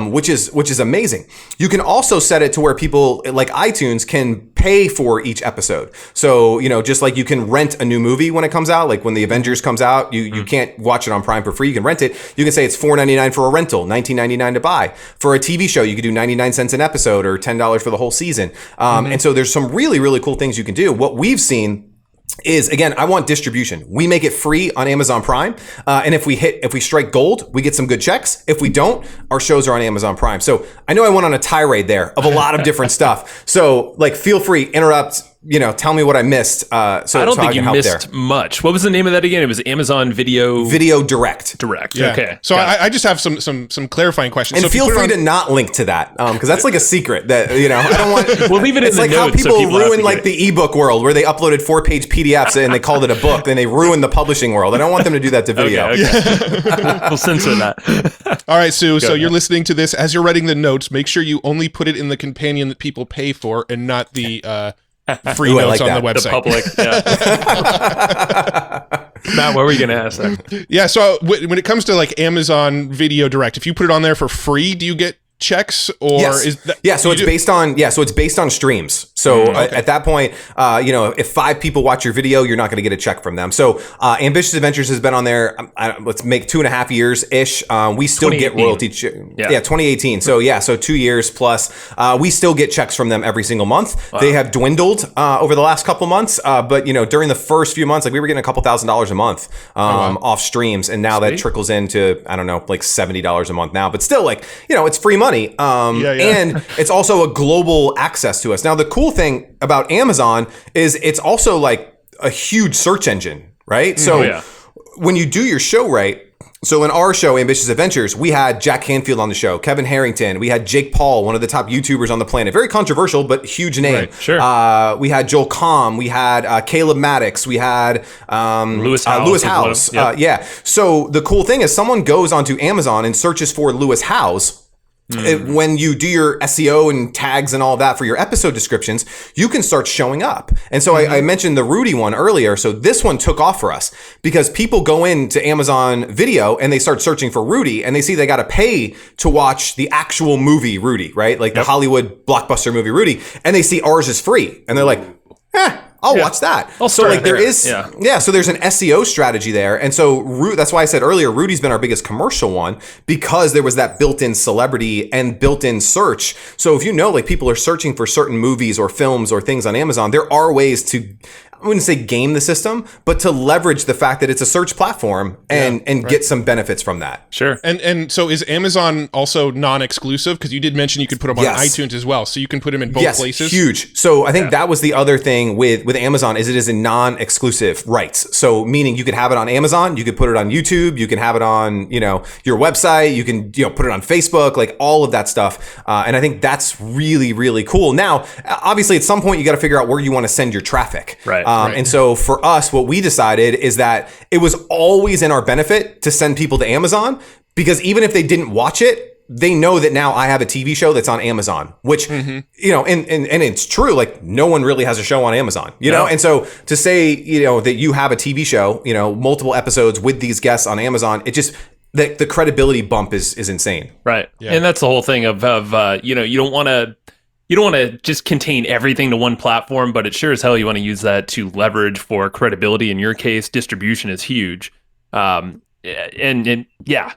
which is amazing. You can also set it to where people like iTunes can pay for each episode. So, just like you can rent a new movie when it comes out, like when the Avengers comes out, you can't watch it on Prime for free. You can rent it. You can say it's $4.99 for a rental, $19.99 to buy. For a TV show, you could do 99 cents an episode or $10 for the whole season. And so there's some really, really cool things you can do. What we've seen is, again, I want distribution. We make it free on Amazon Prime. And if we strike gold, we get some good checks. If we don't, our shows are on Amazon Prime. So I know I went on a tirade there of a lot of different stuff. So feel free, interrupt, tell me what I missed. I don't think you missed much. What was the name of that again? It was Amazon Video Direct. Yeah. Okay. So I just have some clarifying questions. And so feel free to not link to that, because that's like a secret that I don't want. We'll leave it in the notes. It's like how people ruin like the ebook world, where they uploaded 4-page PDFs and they called it a book, then they ruined the publishing world. I don't want them to do that to video. Okay. We'll censor that. All right, Sue. So you're listening to this as you're writing the notes. Make sure you only put it in the companion that people pay for, and not the free notes on the website. The public. Yeah. Matt, what were you going to ask there? Yeah. So when it comes to like Amazon Video Direct, if you put it on there for free, do you get checks, or yes. is that it's based on streams. So at that point, if 5 people watch your video, you're not going to get a check from them. So Ambitious Adventures has been on there, let's make 2.5 years ish. We still get royalty. 2018. So 2 years plus. We still get checks from them every single month. Wow. They have dwindled over the last couple months, but during the first few months, like we were getting a couple $1,000s a month off streams, and now that trickles into like $70 a month now. But still, like it's free money. And it's also a global access to us. Now, the cool thing about Amazon is it's also like a huge search engine, right? So when you do your show right, so in our show, Ambitious Adventures, we had Jack Canfield on the show, Kevin Harrington, we had Jake Paul, one of the top YouTubers on the planet, very controversial, but huge name. Right, sure. We had Joel Comm, we had Caleb Maddox, we had Lewis Howes. So the cool thing is someone goes onto Amazon and searches for Lewis Howes. When you do your SEO and tags and all that for your episode descriptions, you can start showing up. And so I mentioned the Rudy one earlier. So this one took off for us because people go into Amazon Video and they start searching for Rudy, and they see they got to pay to watch the actual movie Rudy, right? Like the Hollywood blockbuster movie Rudy. And they see ours is free. And they're like, I'll watch that. So like there is, so there's an SEO strategy there. And so that's why I said earlier, Rudy's been our biggest commercial one, because there was that built-in celebrity and built-in search. So if like people are searching for certain movies or films or things on Amazon, there are ways to, I wouldn't say game the system, but to leverage the fact that it's a search platform and get some benefits from that. Sure. And so is Amazon also non-exclusive? Because you did mention you could put them on iTunes as well, so you can put them in both places. Huge. So I think that was the other thing with Amazon is it is a non-exclusive rights. So meaning you could have it on Amazon, you could put it on YouTube, you can have it on your website, you can put it on Facebook, like all of that stuff. And I think that's really, really cool. Now, obviously, at some point you got to figure out where you want to send your traffic. Right. And so for us, what we decided is that it was always in our benefit to send people to Amazon, because even if they didn't watch it, they know that now I have a TV show that's on Amazon, which, and it's true, like no one really has a show on Amazon, know? And so to say, that you have a TV show, multiple episodes with these guests on Amazon, it just, the credibility bump is insane. Right. Yeah. And that's the whole thing of you don't want to just contain everything to one platform, but it sure as hell you want to use that to leverage for credibility. In your case, distribution is huge. And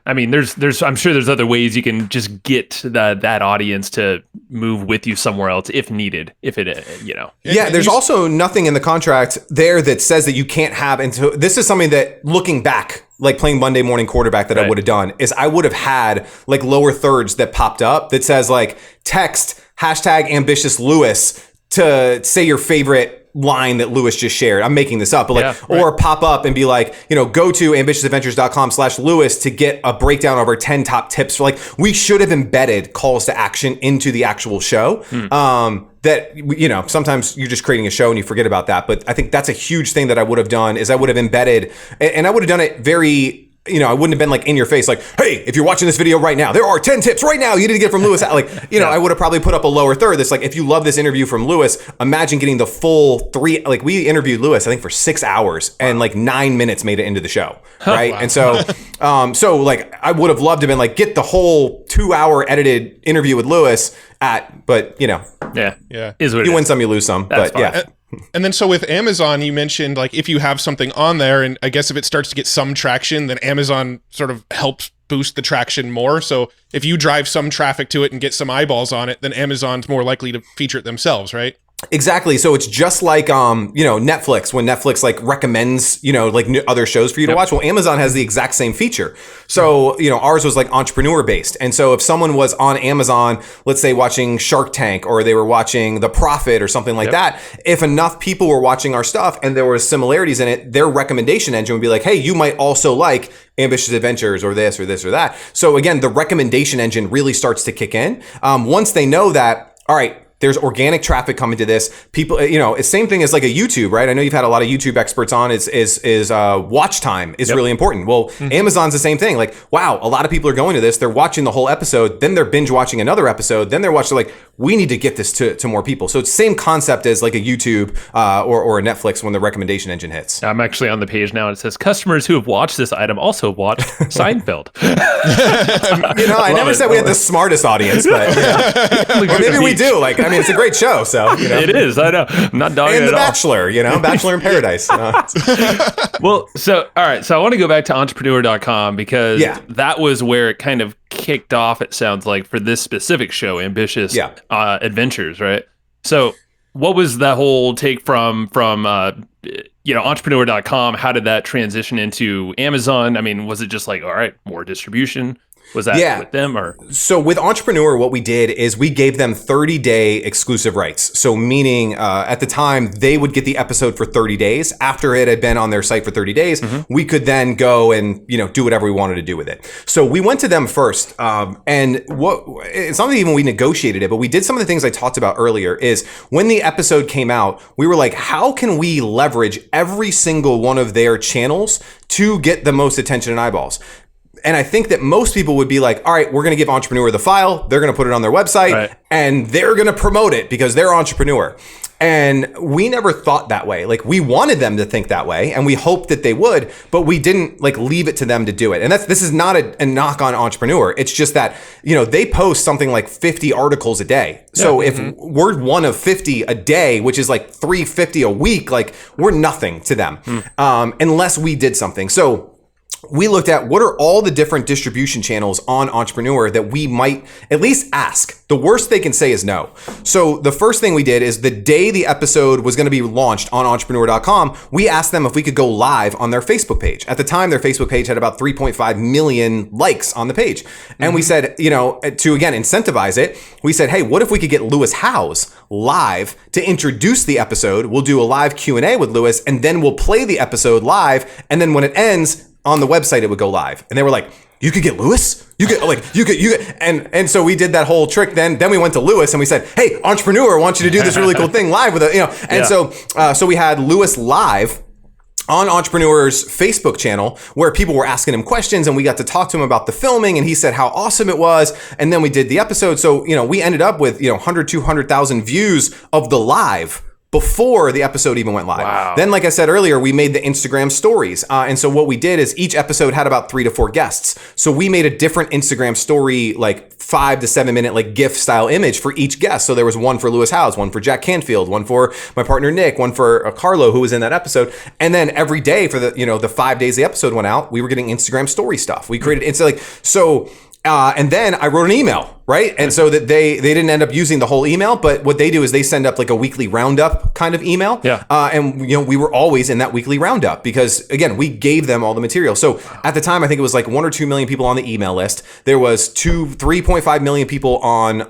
I mean, there's I'm sure there's other ways you can just get that audience to move with you somewhere else if needed, if it. Yeah, there's also nothing in the contract there that says that you can't have. And so this is something that, looking back, like playing Monday morning quarterback, that I would have done is I would have had like lower thirds that popped up that says like text #AmbitiousLewis to say your favorite line that Lewis just shared. I'm making this up, but or pop up and be like, go to ambitiousadventures.com/Lewis to get a breakdown of our 10 top tips. Like, we should have embedded calls to action into the actual show. That, sometimes you're just creating a show and you forget about that. But I think that's a huge thing that I would have done is I would have embedded, and I would have done it very, I wouldn't have been like in your face, like, hey, if you're watching this video right now, there are 10 tips right now you need to get from Lewis. Like, I would have probably put up a lower third. That's like, if you love this interview from Lewis, imagine getting the full 3, like we interviewed Lewis, I think for 6 hours and like 9 minutes made it into the show. Right. Wow. And so, like, I would have loved to have been like, get the whole 2-hour edited interview with Lewis but is what you win some, you lose some. That's but fine. And then so with Amazon, you mentioned like if you have something on there, and I guess if it starts to get some traction, then Amazon sort of helps boost the traction more. So if you drive some traffic to it and get some eyeballs on it, then Amazon's more likely to feature it themselves, right? Exactly. So it's just like, Netflix, when Netflix like recommends, like other shows for you to watch. Well, Amazon has the exact same feature. So, ours was like entrepreneur based. And so if someone was on Amazon, let's say watching Shark Tank, or they were watching The Profit or something like that, if enough people were watching our stuff and there was similarities in it, their recommendation engine would be like, hey, you might also like Ambitious Adventures or this or this or that. So again, the recommendation engine really starts to kick in. Once they know that, all right, there's organic traffic coming to this. People, it's same thing as like a YouTube, right? I know you've had a lot of YouTube experts on. Is watch time is really important. Well, Amazon's the same thing. Like, wow, a lot of people are going to this. They're watching the whole episode. Then they're binge watching another episode. Then they're watching, like, we need to get this to more people. So it's the same concept as like a YouTube or a Netflix when the recommendation engine hits. I'm actually on the page now, and it says customers who have watched this item also watched Seinfeld. I never said we had the smartest audience, but or maybe we do. Like, I mean, it's a great show, so it is. I know. I'm not dogging and it The at all. Bachelor, Bachelor in Paradise. Well, so all right, so I want to go back to entrepreneur.com because that was where it kind of kicked off. It sounds like for this specific show, Ambitious Adventures, right? So, what was that whole take from entrepreneur.com? How did that transition into Amazon? I mean, was it just like, all right, more distribution? Was that with them or? So with Entrepreneur, what we did is we gave them 30-day exclusive rights. So meaning at the time they would get the episode for 30 days. After it had been on their site for 30 days, we could then go and, do whatever we wanted to do with it. So we went to them first. And it's not even we negotiated it, but we did some of the things I talked about earlier is when the episode came out, we were like, how can we leverage every single one of their channels to get the most attention and eyeballs? And I think that most people would be like, all right, we're going to give Entrepreneur the file. They're going to put it on their website and they're going to promote it because they're Entrepreneur. And we never thought that way. Like, we wanted them to think that way and we hoped that they would, but we didn't like leave it to them to do it. And this is not a knock on Entrepreneur. It's just that, they post something like 50 articles a day. So if we're one of 50 a day, which is like 350 a week, like we're nothing to them unless we did something. So we looked at what are all the different distribution channels on Entrepreneur that we might at least ask. The worst they can say is no. So the first thing we did is the day the episode was going to be launched on entrepreneur.com, we asked them if we could go live on their Facebook page. At the time, their Facebook page had about 3.5 million likes on the page. And we said, to again incentivize it, we said, hey, what if we could get Lewis Howes live to introduce the episode? We'll do a live Q&A with Lewis and then we'll play the episode live. And then when it ends, on the website, it would go live. And they were like, you could get Lewis? You could, and so we did that whole trick. Then we went to Lewis and we said, hey, Entrepreneur, I want you to do this really cool thing live with it, And so we had Lewis live on Entrepreneur's Facebook channel where people were asking him questions and we got to talk to him about the filming and he said how awesome it was. And then we did the episode. So, we ended up with, 100, 200,000 views of the live before the episode even went live. Wow. Then, like I said earlier, we made the Instagram stories. And so what we did is each episode had about 3 to 4 guests. So we made a different Instagram story, like 5 to 7 minute, like GIF style image for each guest. So there was one for Lewis Howes, one for Jack Canfield, one for my partner Nick, one for Carlo, who was in that episode. And then every day for the 5 days the episode went out, we were getting Instagram story stuff. We created and then I wrote an email, right? And so that they didn't end up using the whole email, but what they do is they send up like a weekly roundup kind of email. Yeah. And we were always in that weekly roundup because again, we gave them all the material. So at the time, I think it was like 1 or 2 million people on the email list. There was 3.5 million people on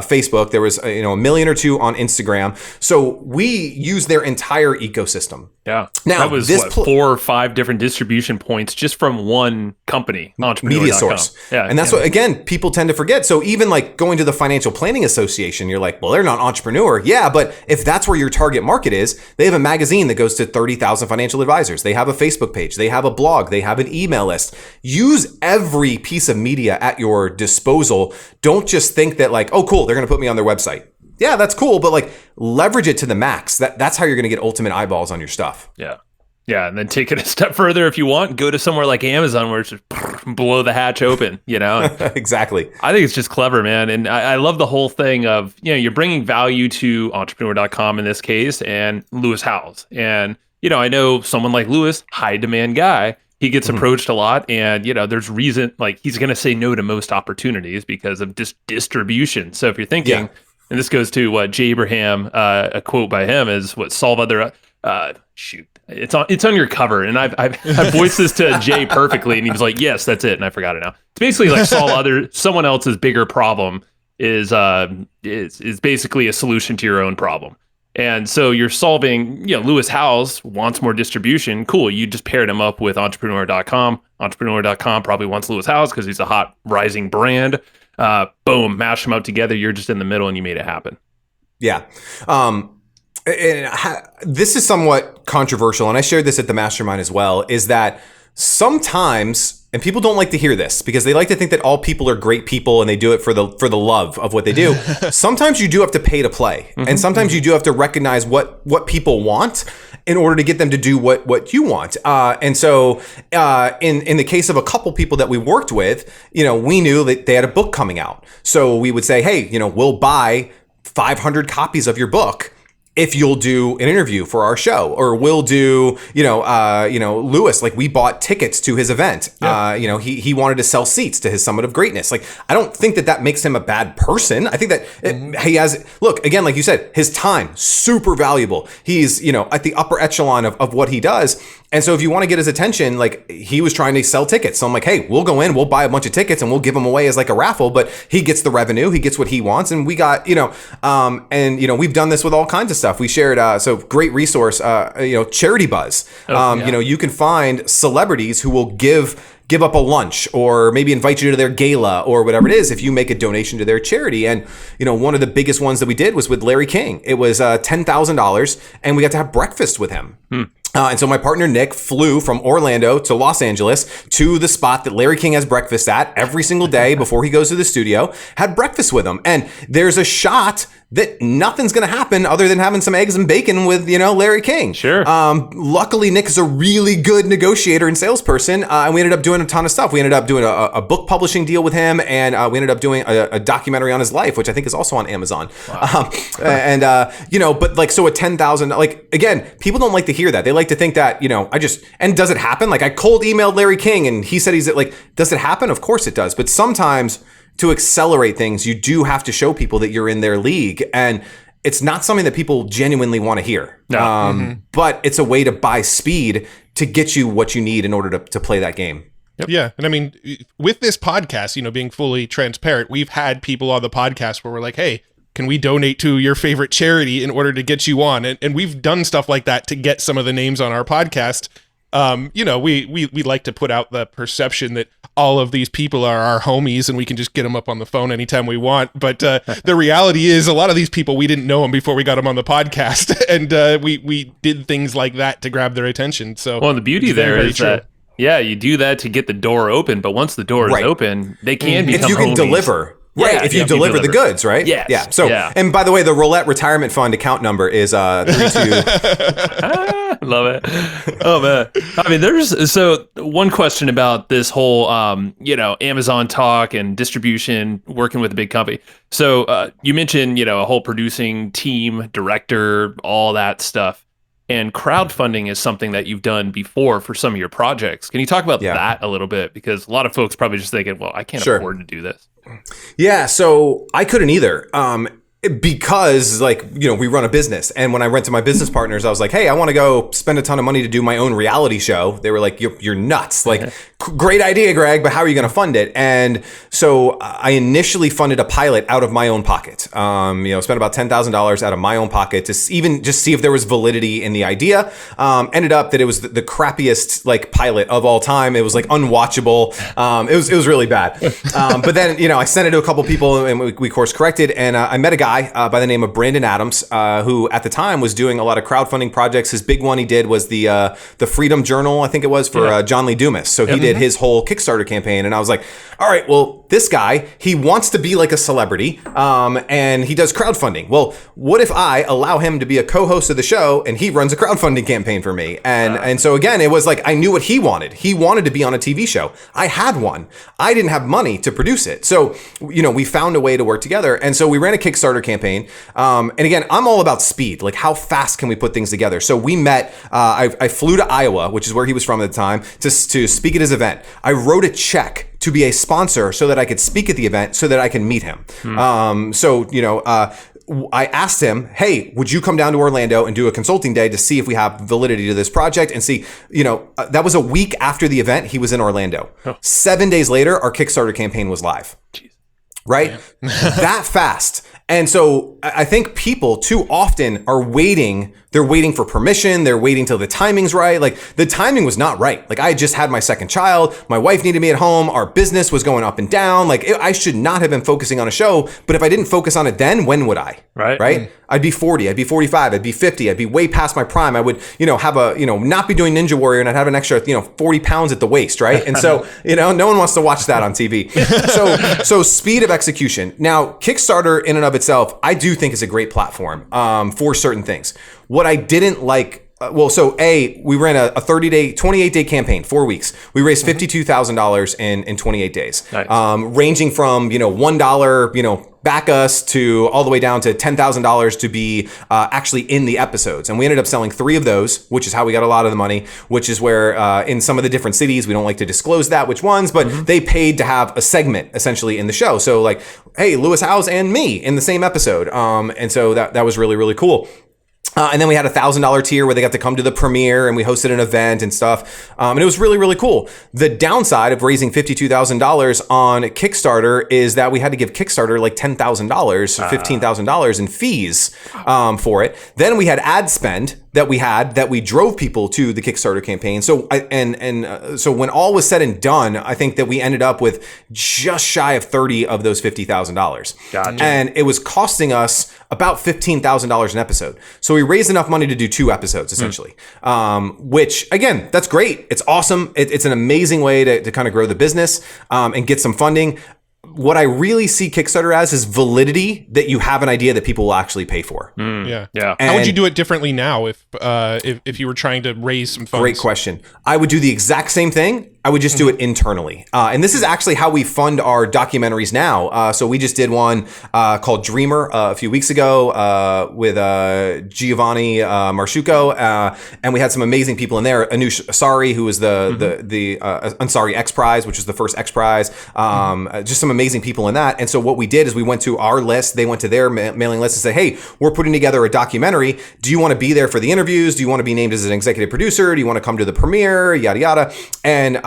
Facebook. There was 1 million or 2 on Instagram. So we used their entire ecosystem. Yeah. Now that was 4 or 5 different distribution points just from one company, Entrepreneur.com. Media source. Yeah. And that's what, again, people tend to forget. So even like going to the Financial Planning Association, you're like, well, they're not Entrepreneur. Yeah, but if that's where your target market is, they have a magazine that goes to 30,000 financial advisors. They have a Facebook page. They have a blog. They have an email list. Use every piece of media at your disposal. Don't just think that like, oh, cool, they're going to put me on their website. Yeah, that's cool, but like leverage it to the max. That's how you're going to get ultimate eyeballs on your stuff. Yeah. Yeah, and then take it a step further if you want. Go to somewhere like Amazon where it's just blow the hatch open, Exactly. I think it's just clever, man. And I love the whole thing of, you're bringing value to entrepreneur.com in this case and Lewis Howes. And, I know someone like Lewis, high demand guy, he gets approached a lot and, there's reason, like he's going to say no to most opportunities because of distribution. So if you're thinking, and this goes to what Jay Abraham, a quote by him is what solve other, it's on your cover. And I've voiced this to Jay perfectly. And he was like, yes, that's it. And I forgot it now. It's basically like someone else's bigger problem is basically a solution to your own problem. And so you're solving, Lewis Howes wants more distribution. Cool. You just paired him up with entrepreneur.com. Entrepreneur.com probably wants Lewis Howes because he's a hot rising brand. Boom, mash them up together. You're just in the middle and you made it happen. Yeah. This is somewhat controversial, and I shared this at the mastermind as well, is that sometimes, and people don't like to hear this because they like to think that all people are great people and they do it for the love of what they do. Sometimes you do have to pay to play. And sometimes you do have to recognize what people want in order to get them to do what you want. And so in the case of a couple people that we worked with, we knew that they had a book coming out. So we would say, hey, we'll buy 500 copies of your book if you'll do an interview for our show, or we'll do, Lewis, like we bought tickets to his event. Yeah. He wanted to sell seats to his Summit of Greatness. Like, I don't think that makes him a bad person. I think that he has, look, again, like you said, his time, super valuable. He's, at the upper echelon of what he does. And so if you want to get his attention, like he was trying to sell tickets. So I'm like, hey, we'll go in, we'll buy a bunch of tickets and we'll give them away as like a raffle, but he gets the revenue, he gets what he wants. And we got, we've done this with all kinds of stuff. We shared, so great resource, Charity Buzz. You can find celebrities who will give up a lunch or maybe invite you to their gala or whatever it is if you make a donation to their charity. And, one of the biggest ones that we did was with Larry King. It was $10,000 and we got to have breakfast with him. And so my partner, Nick, flew from Orlando to Los Angeles to the spot that Larry King has breakfast at every single day before he goes to the studio, had breakfast with him. And there's a shot that nothing's going to happen other than having some eggs and bacon with, Larry King. Sure. Luckily, Nick is a really good negotiator and salesperson. And we ended up doing a ton of stuff. We ended up doing a book publishing deal with him. And we ended up doing a documentary on his life, which I think is also on Amazon. Wow. But like, so at 10,000, like, again, people don't like to hear that. They like to think that, and does it happen? Like I cold emailed Larry King and he said does it happen? Of course it does. But sometimes to accelerate things, you do have to show people that you're in their league. And it's not something that people genuinely want to hear. No. But it's a way to buy speed to get you what you need in order to play that game. Yep. Yeah. And I mean, with this podcast, being fully transparent, we've had people on the podcast where we're like, hey, can we donate to your favorite charity in order to get you on? And we've done stuff like that to get some of the names on our podcast. We like to put out the perception that all of these people are our homies and we can just get them up on the phone anytime we want. But the reality is a lot of these people, we didn't know them before we got them on the podcast. And we did things like that to grab their attention. So, well, the beauty there is that, you do that to get the door open. But once the door is open, they can become if you can homies. Deliver. Right, if you deliver the goods, right? Yes. Yeah. So, and by the way, the Rollett Retirement Fund account number is 32. Love it. Oh man. I mean, so one question about this whole, Amazon talk and distribution, working with a big company. So you mentioned, a whole producing team, director, all that stuff. And crowdfunding is something that you've done before for some of your projects. Can you talk about that a little bit? Because a lot of folks probably just thinking, well, I can't afford to do this. Yeah, so I couldn't either. Because we run a business, and when I went to my business partners, I was like, hey, I want to go spend a ton of money to do my own reality show. They were like, you're nuts. Like, great idea, Greg, but how are you going to fund it? And so I initially funded a pilot out of my own pocket. Spent about $10,000 out of my own pocket to even just see if there was validity in the idea. Ended up that it was the crappiest pilot of all time. It was unwatchable. It was really bad. But then, I sent it to a couple people and we course corrected, and I met a guy by the name of Brandon Adams, who at the time was doing a lot of crowdfunding projects. His big one he did was the Freedom Journal, I think it was, for John Lee Dumas. So he did his whole Kickstarter campaign, and I was like, all right, well, this guy, he wants to be like a celebrity, and he does crowdfunding. Well, what if I allow him to be a co-host of the show and he runs a crowdfunding campaign for me? And so again, it was like I knew what he wanted. He wanted to be on a TV show. I had one. I didn't have money to produce it. So, we found a way to work together. And so we ran a Kickstarter campaign. And again, I'm all about speed. Like, how fast can we put things together? So we met, I flew to Iowa, which is where he was from at the time, to speak at his event. I wrote a check to be a sponsor so that I could speak at the event so that I can meet him. I asked him, hey, would you come down to Orlando and do a consulting day to see if we have validity to this project and see, that was a week after the event. He was in Orlando. 7 days later, our Kickstarter campaign was live. Jeez. Right? That fast. And so I think people too often are waiting. They're waiting for permission. They're waiting till the timing's right. Like the timing was not right. Like I had just had my second child. My wife needed me at home. Our business was going up and down. Like I should not have been focusing on a show. But if I didn't focus on it then, when would I? Right. Right. I'd be 40. I'd be 45. I'd be 50. I'd be way past my prime. I would, have not be doing Ninja Warrior and I'd have an extra, 40 pounds at the waist. Right. And so, no one wants to watch that on TV. So speed of execution. Now, Kickstarter in and of itself, I do think is a great platform for certain things. What I didn't like, we ran a 28-day campaign, 4 weeks. We raised $52,000 in 28 days, nice. Ranging from, $1, back us to all the way down to $10,000 to be actually in the episodes. And we ended up selling 3 of those, which is how we got a lot of the money, which is where in some of the different cities, we don't like to disclose that, which ones, but they paid to have a segment essentially in the show. So like, hey, Lewis Howes and me in the same episode. And so that was really, really cool. And then we had a $1,000 tier where they got to come to the premiere and we hosted an event and stuff. And it was really, really cool. The downside of raising $52,000 on Kickstarter is that we had to give Kickstarter like $10,000, $15,000 in fees for it. Then we had ad spend that we drove people to the Kickstarter campaign. So so when all was said and done, I think that we ended up with just shy of 30 of those $50,000. Gotcha. And it was costing us about $15,000 an episode. So we raised enough money to do 2 episodes essentially, which again, that's great. It's awesome. It's an amazing way to kind of grow the business and get some funding. What I really see Kickstarter as is validity that you have an idea that people will actually pay for. Yeah. And how would you do it differently now if you were trying to raise some funds? Great question. I would do the exact same thing. I would just do it internally. And this is actually how we fund our documentaries now. So we just did one called Dreamer a few weeks ago with Giovanni Marsciuco. And we had some amazing people in there. Anush Asari, who was the Ansari X Prize, which was the first X Prize. Just some amazing people in that. And so what we did is we went to our list. They went to their mailing list and said, hey, we're putting together a documentary. Do you want to be there for the interviews? Do you want to be named as an executive producer? Do you want to come to the premiere? Yada, yada. And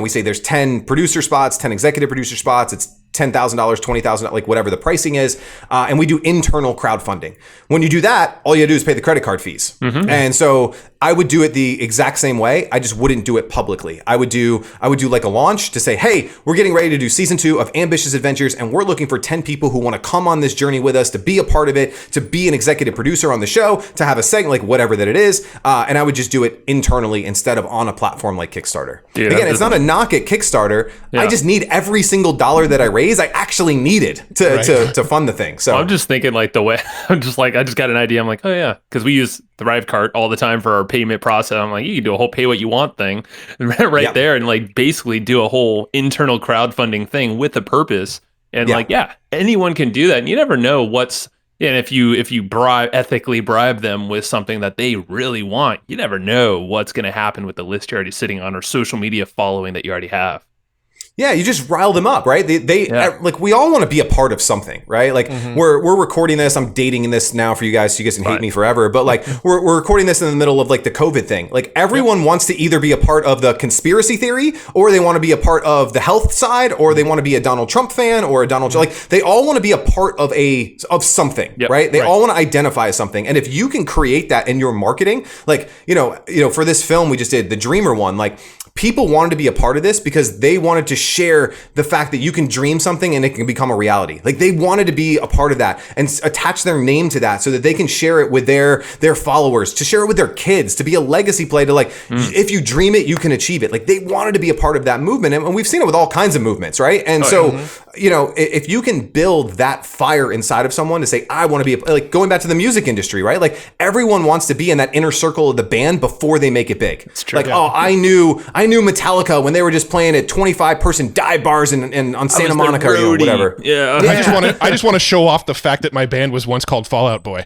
we say there's 10 producer spots, 10 executive producer spots. It's $10,000, $20,000, like whatever the pricing is. And we do internal crowdfunding. When you do that, all you do is pay the credit card fees. And so I would do it the exact same way. I just wouldn't do it publicly. I would do like a launch to say, hey, we're getting ready to do season 2 of Ambitious Adventures. And we're looking for 10 people who want to come on this journey with us, to be a part of it, to be an executive producer on the show, to have a segment, like whatever that it is. And I would just do it internally instead of on a platform like Kickstarter. Dude, again, it's not a knock at Kickstarter. Yeah. I just need every single dollar that I raise. I actually needed to fund the thing. So I'm just thinking like the way I just got an idea. I'm like, oh yeah, because we use Thrivecart all the time for our payment process. I'm like, you can do a whole pay what you want thing right there, and like basically do a whole internal crowdfunding thing with a purpose. And anyone can do that. And you never know and if you ethically bribe them with something that they really want, you never know what's going to happen with the list you're already sitting on or social media following that you already have. Yeah, you just rile them up, right? Like we all want to be a part of something, right? Like we're recording this. I'm dating this now for you guys, so you guys can hate me forever. But like we're recording this in the middle of like the COVID thing. Like everyone wants to either be a part of the conspiracy theory, or they want to be a part of the health side, or they want to be a Donald Trump fan or a Donald Trump. Like they all want to be a part of something, right? They all want to identify as something. And if you can create that in your marketing, like for this film we just did, the Dreamer one, like people wanted to be a part of this because they wanted to share the fact that you can dream something and it can become a reality. Like they wanted to be a part of that and attach their name to that so that they can share it with their followers, to share it with their kids, to be a legacy play, to like, if you dream it, you can achieve it. Like they wanted to be a part of that movement. And we've seen it with all kinds of movements, right? And if you can build that fire inside of someone to say, I want to be like going back to the music industry, right? Like everyone wants to be in that inner circle of the band before they make it big. It's true. Like, I knew Metallica when they were just playing at 25-person dive bars and on Santa Monica or whatever. Yeah. I just want to show off the fact that my band was once called Fall Out Boy.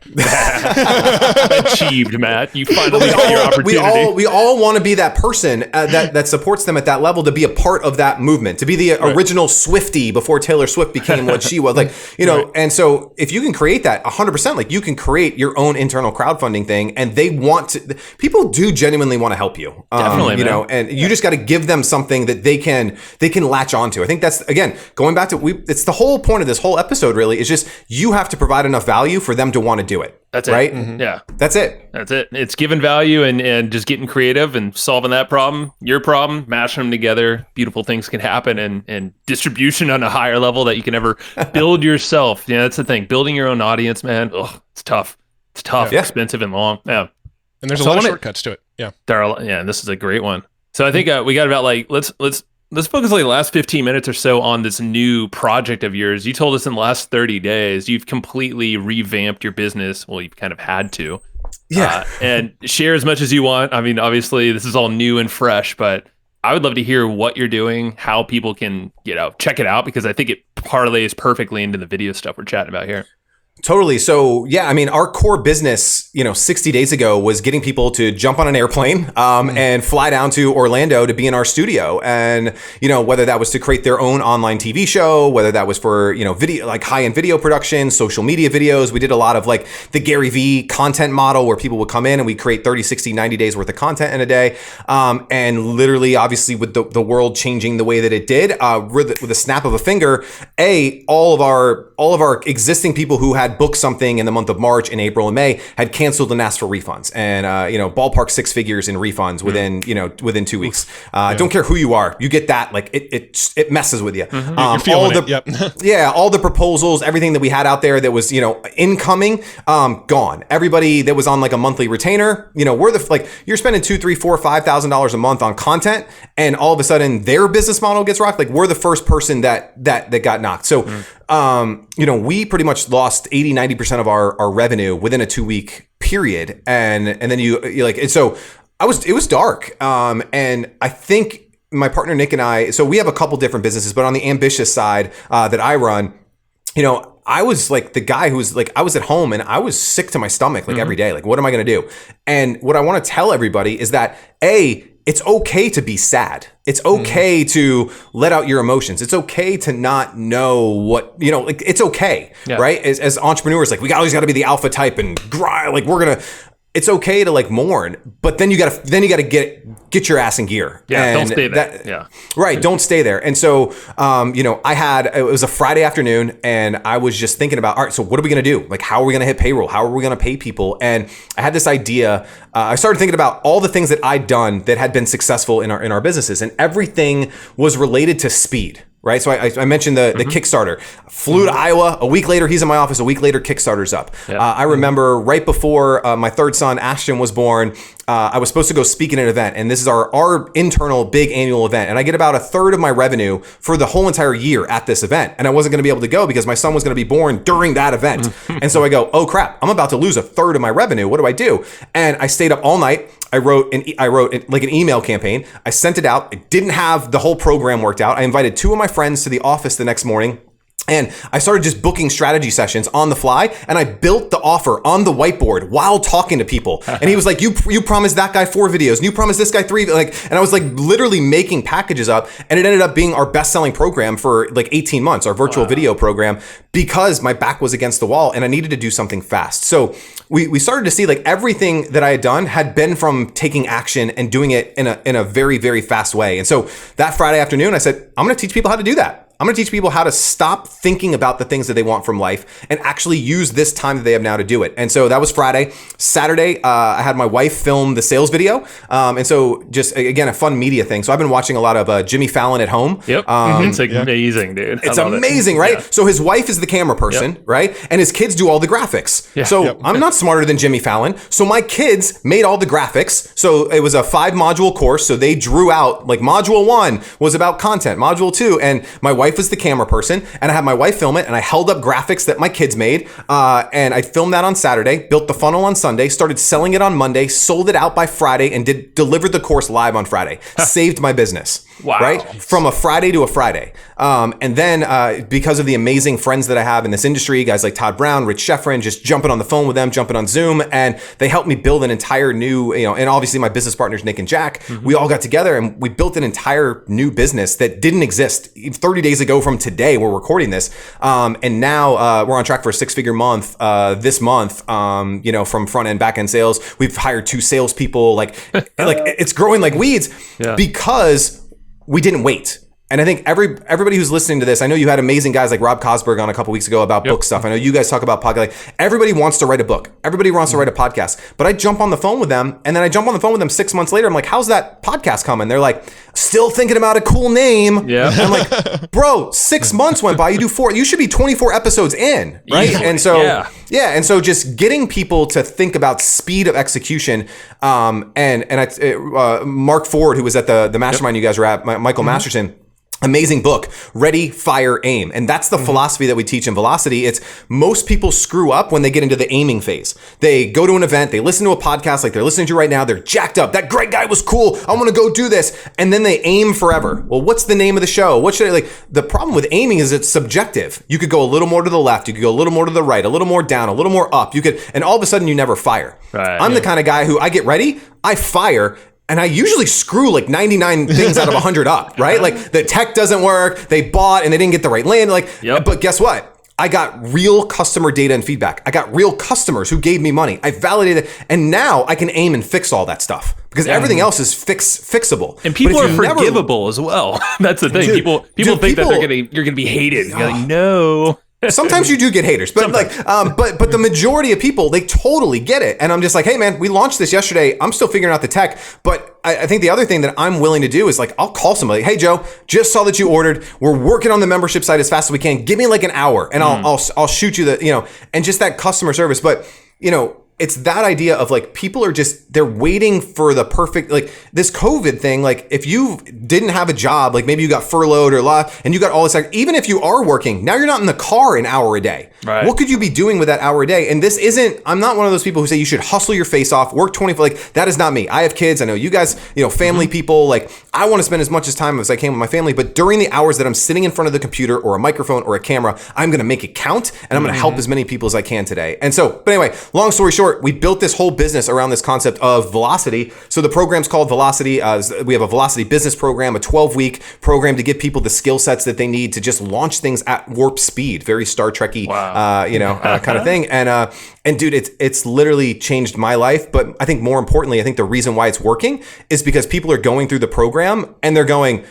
Achieved, Matt. You finally got your opportunity. We all want to be that person that supports them at that level, to be a part of that movement, to be the original Swiftie before before Taylor Swift became what she was, like, you know. Right. And so if you can create that 100%, like you can create your own internal crowdfunding thing, and they want to, people do genuinely want to help you. Definitely, you know, and you just got to give them something that they can latch onto. I think that's, again, going back to, it's the whole point of this whole episode really is just, you have to provide enough value for them to want to do it. That's right. It. Mm-hmm. Yeah. That's it. That's it. It's giving value and just getting creative and solving that problem, your problem, mashing them together. Beautiful things can happen, and distribution on a higher level that you can ever build yourself. Yeah, that's the thing. Building your own audience, man. Oh, it's tough. It's tough, expensive, and long. Yeah. And there's a lot of shortcuts to it. Yeah. And this is a great one. So I think we got about like, let's focus like the last 15 minutes or so on this new project of yours. You told us in the last 30 days, you've completely revamped your business. Well, you've kind of had to. Yeah. And share as much as you want. I mean, obviously this is all new and fresh, but I would love to hear what you're doing, how people can, check it out, because I think it parlays perfectly into the video stuff we're chatting about here. Totally. So yeah, I mean, our core business, 60 days ago was getting people to jump on an airplane and fly down to Orlando to be in our studio. And, whether that was to create their own online TV show, whether that was for, video, like high-end video production, social media videos. We did a lot of like the Gary V content model where people would come in and we create 30, 60, 90 days worth of content in a day. And literally, obviously, with the world changing the way that it did, with a snap of a finger, all of our existing people who had booked something in the month of March and April and May had canceled and asked for refunds, and ballpark six figures in refunds within 2 weeks. Don't care who you are, you get that. Like it messes with you. Mm-hmm. You're feeling it. Yep. All the proposals, everything that we had out there that was incoming, gone. Everybody that was on like a monthly retainer, you're spending $2,000, $3,000, $4,000, $5,000 a month on content, and all of a sudden their business model gets rocked. Like we're the first person that got knocked. So we pretty much lost 80-90% of our revenue within a 2-week period, and then it was dark, and I think my partner Nick and I, so we have a couple different businesses, but on the ambitious side that I run, I was like the guy who was like, I was at home and I was sick to my stomach like every day. Like, what am I going to do? And what I want to tell everybody is that it's okay to be sad. It's okay to let out your emotions. It's okay to not know what, it's okay, right? As entrepreneurs, like we always got to be the alpha type and grind, like it's okay to like mourn, but then you gotta get your ass in gear. Yeah, and don't stay there. Right, don't stay there. And so, it was a Friday afternoon, and I was just thinking about, all right, so what are we gonna do? Like, how are we gonna hit payroll? How are we gonna pay people? And I had this idea. I started thinking about all the things that I'd done that had been successful in our businesses, and everything was related to speed. Right. So I mentioned the Kickstarter. Flew to Iowa. A week later, he's in my office. A week later, Kickstarter's up. Yeah. I remember right before my third son, Ashton, was born, I was supposed to go speak at an event. And this is our internal big annual event. And I get about a third of my revenue for the whole entire year at this event. And I wasn't going to be able to go because my son was going to be born during that event. And so I go, oh, crap, I'm about to lose a third of my revenue. What do I do? And I stayed up all night. I wrote like an email campaign. I sent it out. I didn't have the whole program worked out. I invited 2 of my friends to the office the next morning. And I started just booking strategy sessions on the fly, and I built the offer on the whiteboard while talking to people. And he was like, "You promised that guy 4 videos, and you promised this guy 3." And I was like literally making packages up, and it ended up being our best-selling program for like 18 months, our virtual video program, because my back was against the wall and I needed to do something fast. So we started to see like everything that I had done had been from taking action and doing it in a very, very fast way. And so that Friday afternoon, I said, I'm going to teach people how to do that. I'm going to teach people how to stop thinking about the things that they want from life and actually use this time that they have now to do it. And so that was Friday. Saturday, I had my wife film the sales video. And so just, again, a fun media thing. So I've been watching a lot of Jimmy Fallon at home. Yep. It's amazing, dude. It's amazing, right? Yeah. So his wife is the camera person, right? And his kids do all the graphics. Yeah. So I'm not smarter than Jimmy Fallon. So my kids made all the graphics. So it was a 5-module course. So they drew out, like module 1 was about content, module 2. And my wife was the camera person, and I had my wife film it, and I held up graphics that my kids made, and I filmed that on Saturday, built the funnel on Sunday, started selling it on Monday, sold it out by Friday, and delivered the course live on Friday. Saved my business. Wow. Right? From a Friday to a Friday. And then because of the amazing friends that I have in this industry, guys like Todd Brown, Rich Schefren, just jumping on the phone with them, jumping on Zoom, and they helped me build an entire new, and obviously my business partners, Nick and Jack, we all got together and we built an entire new business that didn't exist 30 days ago from today. We're recording this. And now we're on track for a 6-figure month this month, from front end, back end sales. We've hired 2 salespeople. Like it's growing like weeds because we didn't wait. And I think everybody who's listening to this, I know you had amazing guys like Rob Cosberg on a couple weeks ago about book stuff. I know you guys talk about podcast. Like, everybody wants to write a book. Everybody wants to write a podcast. But I jump on the phone with them, and then I jump on the phone with them 6 months later. I'm like, how's that podcast coming? They're like, still thinking about a cool name. Yeah. And I'm like, bro, 6 months went by. You do 4. You should be 24 episodes in, right? Easily. And so, and so just getting people to think about speed of execution. Mark Ford, who was at the mastermind you guys were at, Michael Masterson. Amazing book, Ready, Fire, Aim. And that's the philosophy that we teach in Velocity. It's most people screw up when they get into the aiming phase. They go to an event, they listen to a podcast like they're listening to right now, they're jacked up. That great guy was cool. I want to go do this. And then they aim forever. Well, what's the name of the show? What should I like? The problem with aiming is it's subjective. You could go a little more to the left, you could go a little more to the right, a little more down, a little more up. And all of a sudden you never fire. Right, I'm the kind of guy who I get ready, I fire, and I usually screw like 99 things out of 100 up, right? Like the tech doesn't work, they bought and they didn't get the right land. But guess what? I got real customer data and feedback. I got real customers who gave me money. I validated, and now I can aim and fix all that stuff because everything else is fixable. And people are forgivable as well. That's the thing. People think that you're gonna be hated. You're like, no. Sometimes you do get haters, but but the majority of people, they totally get it. And I'm just like, hey man, we launched this yesterday. I'm still figuring out the tech. But I think the other thing that I'm willing to do is like, I'll call somebody. Hey Joe, just saw that you ordered. We're working on the membership site as fast as we can. Give me like an hour and I'll shoot you and just that customer service. But it's that idea of like people are they're waiting for the perfect, like this COVID thing. Like if you didn't have a job, like maybe you got furloughed and you got all this, even if you are working, now you're not in the car an hour a day. Right. What could you be doing with that hour a day? And I'm not one of those people who say you should hustle your face off, work 24, like that is not me. I have kids. I know you guys, family people, like I want to spend as much time as I can with my family, but during the hours that I'm sitting in front of the computer or a microphone or a camera, I'm going to make it count and I'm going to help as many people as I can today. And so, but anyway, long story short, we built this whole business around this concept of velocity. So the program's called Velocity. We have a Velocity business program, a 12-week program to give people the skill sets that they need to just launch things at warp speed. Very Star Trek-y, kind of thing. And dude, it's literally changed my life. But I think more importantly, I think the reason why it's working is because people are going through the program and they're going,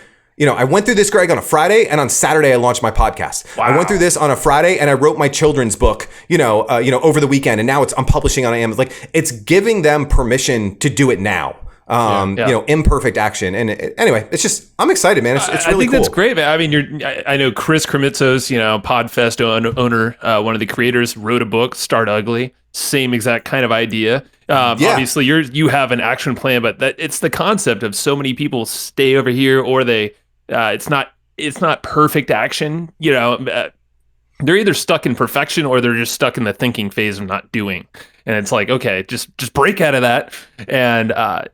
I went through this, Greg, on a Friday, and on Saturday I launched my podcast. Wow. I went through this on a Friday, and I wrote my children's book, over the weekend, and now I'm publishing on Amazon. Like it's giving them permission to do it now. Imperfect action. And anyway, it's just, I'm excited, man. It's really cool. I think that's great, man. I mean, I know Chris Krimitsos, Podfest owner, one of the creators, wrote a book, Start Ugly. Same exact kind of idea. Obviously, you have an action plan, but it's the concept of so many people stay over here, or they. It's not perfect action. They're either stuck in perfection or they're just stuck in the thinking phase of not doing. And it's like, okay, just break out of that. And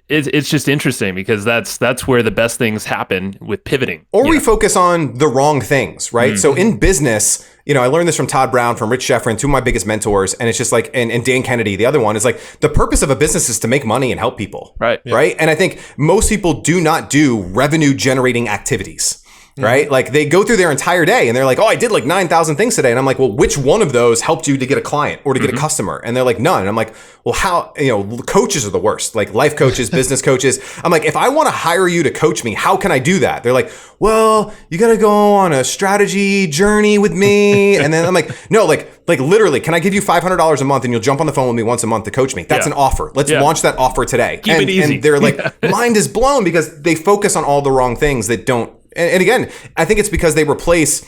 it's just interesting because that's where the best things happen with pivoting. Or we focus on the wrong things, right? Mm-hmm. So in business, I learned this from Todd Brown, from Rich Schefren, 2 of my biggest mentors. And it's just like, and Dan Kennedy, the other one, is like, the purpose of a business is to make money and help people. Right. Yeah. Right. And I think most people do not do revenue generating activities. Right? Like they go through their entire day and they're like, oh, I did like 9,000 things today. And I'm like, well, which one of those helped you to get a client or to get a customer? And they're like, none. And I'm like, well, how, coaches are the worst, like life coaches, business coaches. I'm like, if I want to hire you to coach me, how can I do that? They're like, well, you got to go on a strategy journey with me. And then I'm like, no, like literally, can I give you $500 a month and you'll jump on the phone with me once a month to coach me? That's an offer. Let's launch that offer today. Keep it easy. And they're like, mind is blown because they focus on all the wrong things that don't. And again, I think it's because they replace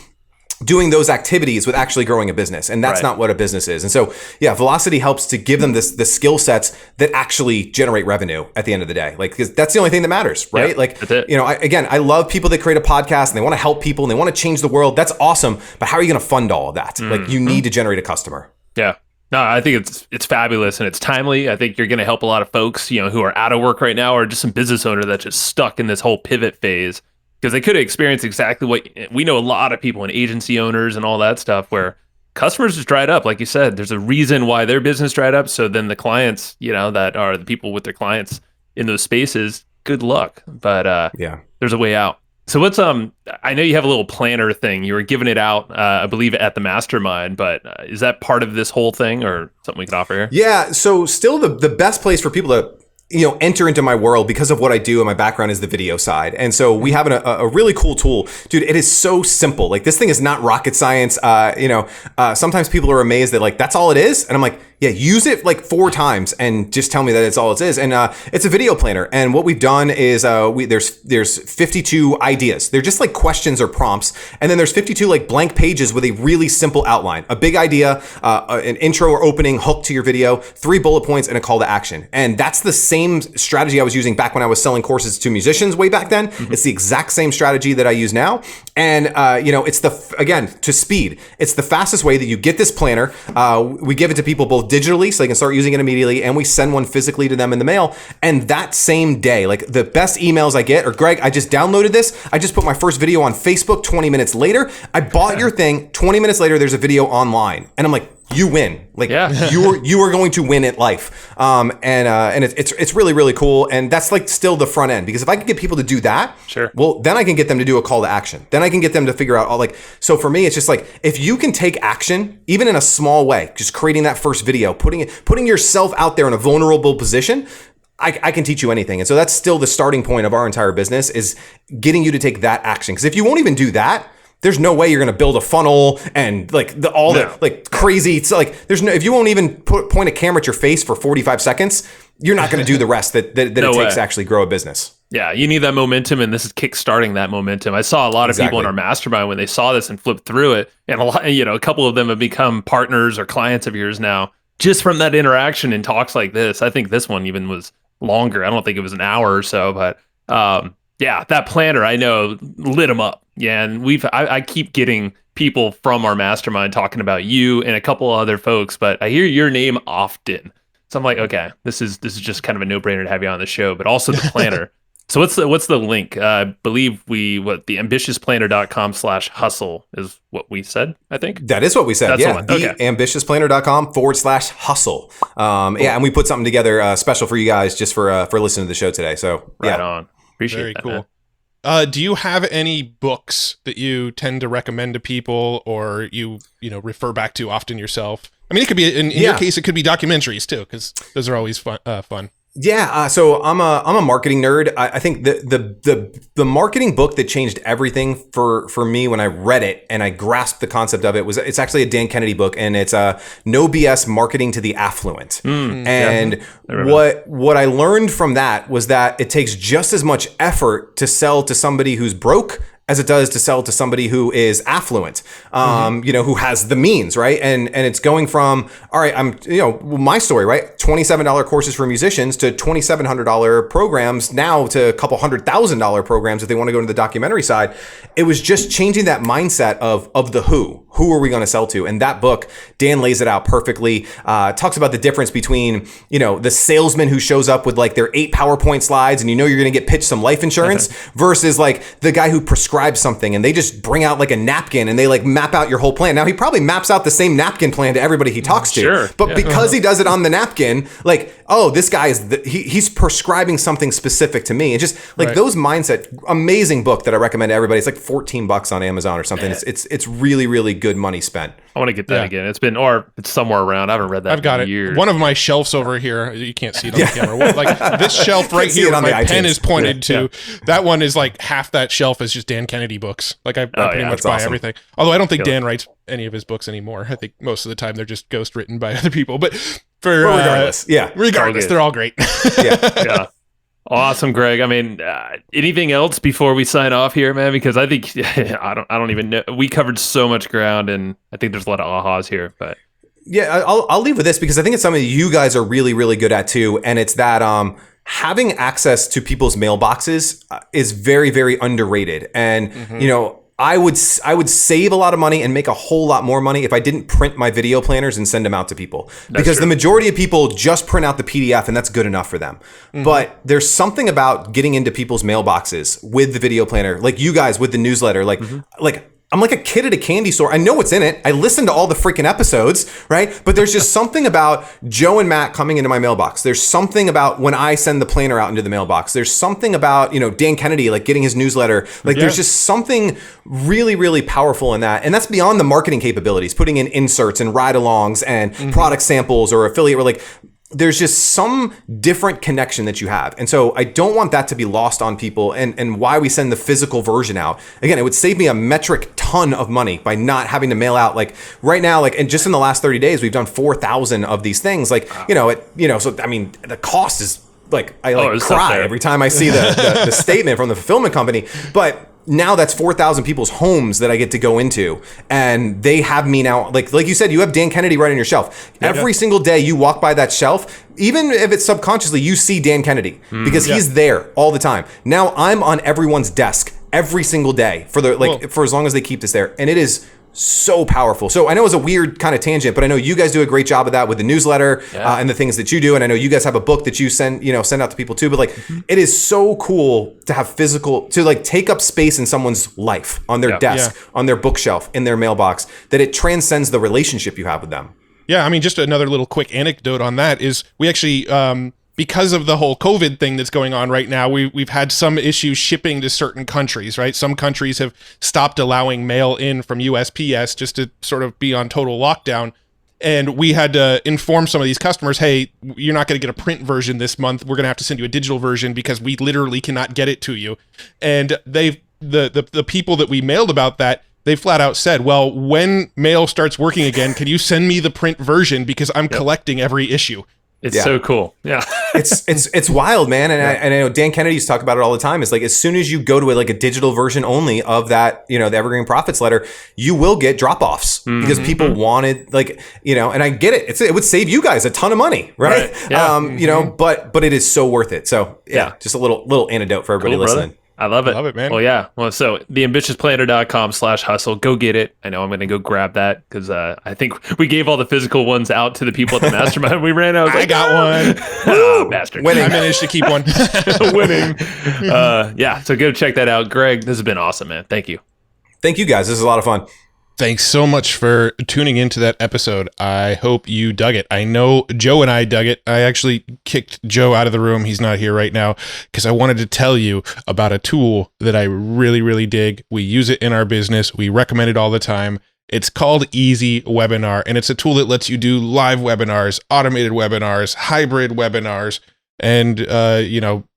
doing those activities with actually growing a business. And that's not what a business is. And so, Velocity helps to give them the skill sets that actually generate revenue at the end of the day. Like, because that's the only thing that matters, right? Yeah, like, I love people that create a podcast and they want to help people and they want to change the world. That's awesome. But how are you going to fund all of that? Mm-hmm. Like, you need to generate a customer. Yeah. No, I think it's fabulous and it's timely. I think you're going to help a lot of folks, who are out of work right now or just some business owner that's just stuck in this whole pivot phase. Because they could have experienced exactly what we know. A lot of people and agency owners and all that stuff where customers just dried up. Like you said, there's a reason why their business dried up. So then the clients, that are the people with their clients in those spaces, good luck. But there's a way out. So what's I know you have a little planner thing. You were giving it out, I believe, at the mastermind, but is that part of this whole thing or something we could offer here? Yeah. So still the best place for people to enter into my world because of what I do and my background is the video side. And so we have a really cool tool, dude. It is so simple. Like this thing is not rocket science. Sometimes people are amazed that like, that's all it is. And I'm like, yeah, use it like 4 times and just tell me that it's all it is. And it's a video planner. And what we've done is there's 52 ideas. They're just like questions or prompts. And then there's 52 like blank pages with a really simple outline, a big idea, an intro or opening hook to your video, 3 bullet points and a call to action. And that's the same strategy I was using back when I was selling courses to musicians way back then. Mm-hmm. It's the exact same strategy that I use now. And, it's to speed. It's the fastest way that you get this planner. We give it to people both digitally so they can start using it immediately, and we send one physically to them in the mail. And that same day, like the best emails I get are, Greg, I just downloaded this. I just put my first video on Facebook 20 minutes later. I bought your thing. 20 minutes later, there's a video online. And I'm like, you win. Like you are going to win at life. And it's really, really cool. And that's like still the front end, because if I can get people to do that, sure. Well, then I can get them to do a call to action. Then I can get them to figure out so for me, it's just like, if you can take action, even in a small way, just creating that first video, putting yourself out there in a vulnerable position, I can teach you anything. And so that's still the starting point of our entire business, is getting you to take that action. Because if you won't even do that, there's no way you're going to build a funnel and the crazy. It's like if you won't even point a camera at your face for 45 seconds, you're not going to do the rest that it takes to actually grow a business. Yeah, you need that momentum, and this is kickstarting that momentum. I saw a lot of people in our mastermind when they saw this and flipped through it, and a couple of them have become partners or clients of yours now just from that interaction and talks like this. I think this one even was longer. I don't think it was an hour or so, but yeah, that planner I know lit them up. Yeah, and I keep getting people from our mastermind talking about you and a couple other folks, but I hear your name often. So I'm like, okay, this is just kind of a no-brainer to have you on the show, but also the planner. So what's the link? I believe the ambitiousplanner.com/hustle is what we said, I think. That is what we said. That's the ambitiousplanner.com/hustle. Cool. Yeah, and we put something together special for you guys just for listening to the show today. So right on. Appreciate Very that, cool. Man. Do you have any books that you tend to recommend to people, or you refer back to often yourself? I mean, it could be in your case, it could be documentaries too, because those are always fun. Yeah, so I'm a marketing nerd. I think the marketing book that changed everything for me when I read it and I grasped the concept of it's actually a Dan Kennedy book, and it's No BS Marketing to the Affluent. And what I learned from that was that it takes just as much effort to sell to somebody who's broke as it does to sell to somebody who is affluent, who has the means, right? And it's going from, all right, my story, right? $27 courses for musicians to $2,700 programs, now to a couple $100,000 programs if they want to go to the documentary side. It was just changing that mindset of the who are we going to sell to? And that book, Dan lays it out perfectly. Talks about the difference between, the salesman who shows up with like their 8 PowerPoint slides and you're going to get pitched some life insurance versus like the guy who prescribes something and they just bring out like a napkin and they like map out your whole plan. Now he probably maps out the same napkin plan to everybody he talks to, but because he does it on the napkin, like, oh, this guy is he's prescribing something specific to me. And just like those mindset, amazing book that I recommend to everybody. It's like $14 on Amazon or something. It's really, really good money spent. I want to get that again. It's somewhere around. I haven't read that. I've got in years. One of my shelves over here. You can't see it on the camera. Like this shelf right here, where my pen is pointed to. That one is like half that shelf is just Dan Kennedy books. Like I pretty much buy everything. Although I don't think Dan writes any of his books anymore. I think most of the time they're just ghost written by other people. But regardless, they're all great. Yeah. Awesome, Greg. I mean, anything else before we sign off here, man? Because I think I don't even know. We covered so much ground, and I think there's a lot of ahas here. But yeah, I'll leave with this because I think it's something that you guys are really, really good at too, and it's that having access to people's mailboxes is very, very underrated, and I would save a lot of money and make a whole lot more money if I didn't print my video planners and send them out to people. Because the majority of people just print out the PDF and that's good enough for them. But there's something about getting into people's mailboxes with the video planner, like you guys with the newsletter, like I'm like a kid at a candy store. I know what's in it. I listen to all the freaking episodes, right? But there's just something about Joe and Matt coming into my mailbox. There's something about when I send the planner out into the mailbox. There's something about, Dan Kennedy, like getting his newsletter. Like there's just something really, really powerful in that. And that's beyond the marketing capabilities, putting in inserts and ride-alongs and product samples or affiliate. Or like, there's just some different connection that you have. And so I don't want that to be lost on people and why we send the physical version out. Again, it would save me a metric ton of money by not having to mail out. Like right now, like, and just in the last 30 days, we've done 4,000 of these things. Like, so I mean, the cost is like, I cry every time I see the statement from the fulfillment company. But now that's 4,000 people's homes that I get to go into, and they have me now. Like you said, you have Dan Kennedy right on your shelf. Every single day you walk by that shelf, even if it's subconsciously, you see Dan Kennedy because he's there all the time. Now I'm on everyone's desk every single day for as long as they keep this there, and it is so powerful. So I know it's a weird kind of tangent, but I know you guys do a great job of that with the newsletter and the things that you do. And I know you guys have a book that you send out to people too. But like, it is so cool to have physical, to like take up space in someone's life, on their desk, on their bookshelf, in their mailbox, that it transcends the relationship you have with them. Yeah, I mean, just another little quick anecdote on that is we actually, because of the whole COVID thing that's going on right now, we've had some issues shipping to certain countries, right? Some countries have stopped allowing mail in from USPS just to sort of be on total lockdown. And we had to inform some of these customers, hey, you're not going to get a print version this month. We're going to have to send you a digital version because we literally cannot get it to you. And the people that we mailed about that, they flat out said, well, when mail starts working again, can you send me the print version because I'm collecting every issue? It's so cool. Yeah. It's wild, man. And I know Dan Kennedy's talk about it all the time. It's like, as soon as you go to a digital version only of that, the Evergreen Profits letter, you will get drop-offs because people wanted, and I get it. It would save you guys a ton of money, right? Yeah. But it is so worth it. So just a little antidote for everybody listening. Brother. I love it. Love it, man. Well, yeah. Well, so theambitiousplanner.com/hustle. Go get it. I know I'm going to go grab that because I think we gave all the physical ones out to the people at the mastermind we ran. I got one. Oh, bastard. Winning. I managed to keep one. Winning. So go check that out. Greg, this has been awesome, man. Thank you. Thank you, guys. This is a lot of fun. Thanks so much for tuning into that episode. I hope you dug it. I know Joe and I dug it. I actually kicked Joe out of the room. He's not here right now because I wanted to tell you about a tool that I really, really dig. We use it in our business. We recommend it all the time. It's called Easy Webinar, and it's a tool that lets you do live webinars, automated webinars, hybrid webinars, and,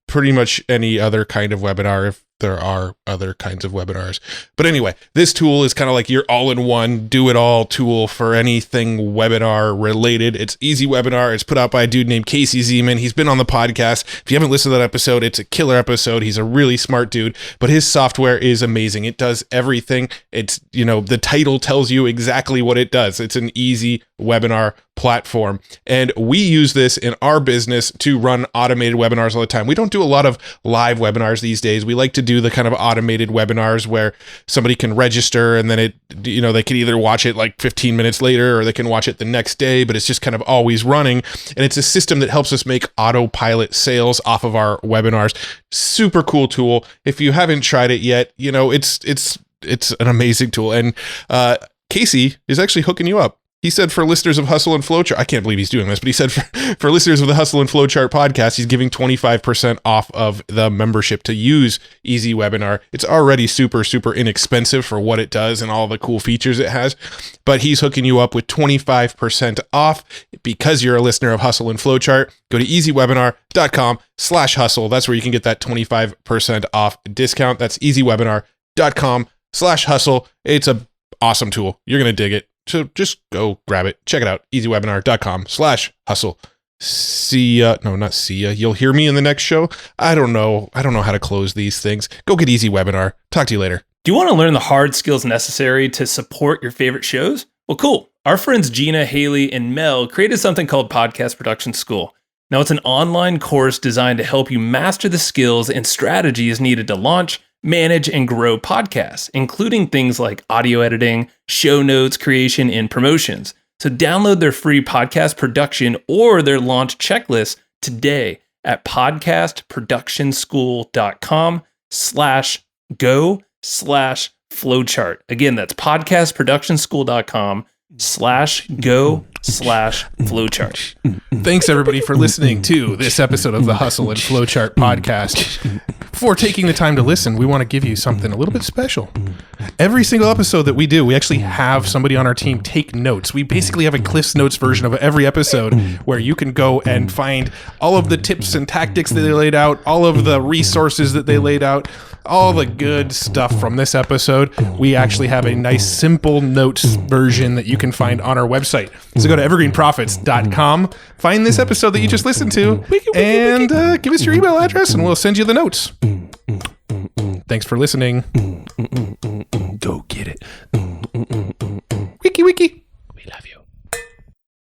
pretty much any other kind of webinar if there are other kinds of webinars. But anyway, this tool is kind of like your all-in-one, do-it-all tool for anything webinar related. It's Easy Webinar. It's put out by a dude named Casey Zeman. He's been on the podcast. If you haven't listened to that episode, it's a killer episode. He's a really smart dude, but his software is amazing. It does everything. It's, the title tells you exactly what it does. It's an easy webinar platform. And we use this in our business to run automated webinars all the time. We don't do a lot of live webinars these days. We like to do the kind of automated webinars where somebody can register and then they can either watch it like 15 minutes later or they can watch it the next day, but it's just kind of always running. And it's a system that helps us make autopilot sales off of our webinars. Super cool tool. If you haven't tried it yet, it's an amazing tool. And Casey is actually hooking you up. He said for listeners of Hustle and Flowchart, I can't believe he's doing this, but he said for listeners of the Hustle and Flowchart podcast, he's giving 25% off of the membership to use Easy Webinar. It's already super, super inexpensive for what it does and all the cool features it has, but he's hooking you up with 25% off because you're a listener of Hustle and Flowchart. Go to easywebinar.com/hustle. That's where you can get that 25% off discount. That's easywebinar.com/hustle. It's a awesome tool. You're going to dig it. So just go grab it. Check it out. easywebinar.com/hustle. See ya. No, not see ya. You'll hear me in the next show. I don't know how to close these things. Go get Easy Webinar. Talk to you later. Do you want to learn the hard skills necessary to support your favorite shows? Well, cool. Our friends Gina, Haley, and Mel created something called Podcast Production School. Now, it's an online course designed to help you master the skills and strategies needed to launch, manage, and grow podcasts, including things like audio editing, show notes creation, and promotions. So download their free podcast production or their launch checklist today at podcastproductionschool.com/go/Fier. flowchart. Again, that's podcastproductionschool.com/go/flowchart. Thanks everybody for listening to this episode of the Hustle and Flowchart podcast. Before taking the time to listen, we want to give you something a little bit special. Every single episode that we do, we actually have somebody on our team take notes. We basically have a Cliff's Notes version of every episode where you can go and find all of the tips and tactics that they laid out, all of the resources that they laid out, all the good stuff from this episode. We actually have a nice simple notes version that you can find on our website. So go to evergreenprofits.com, find this episode that you just listened to, and give us your email address and we'll send you the notes. Thanks for listening. Go get it. Wiki.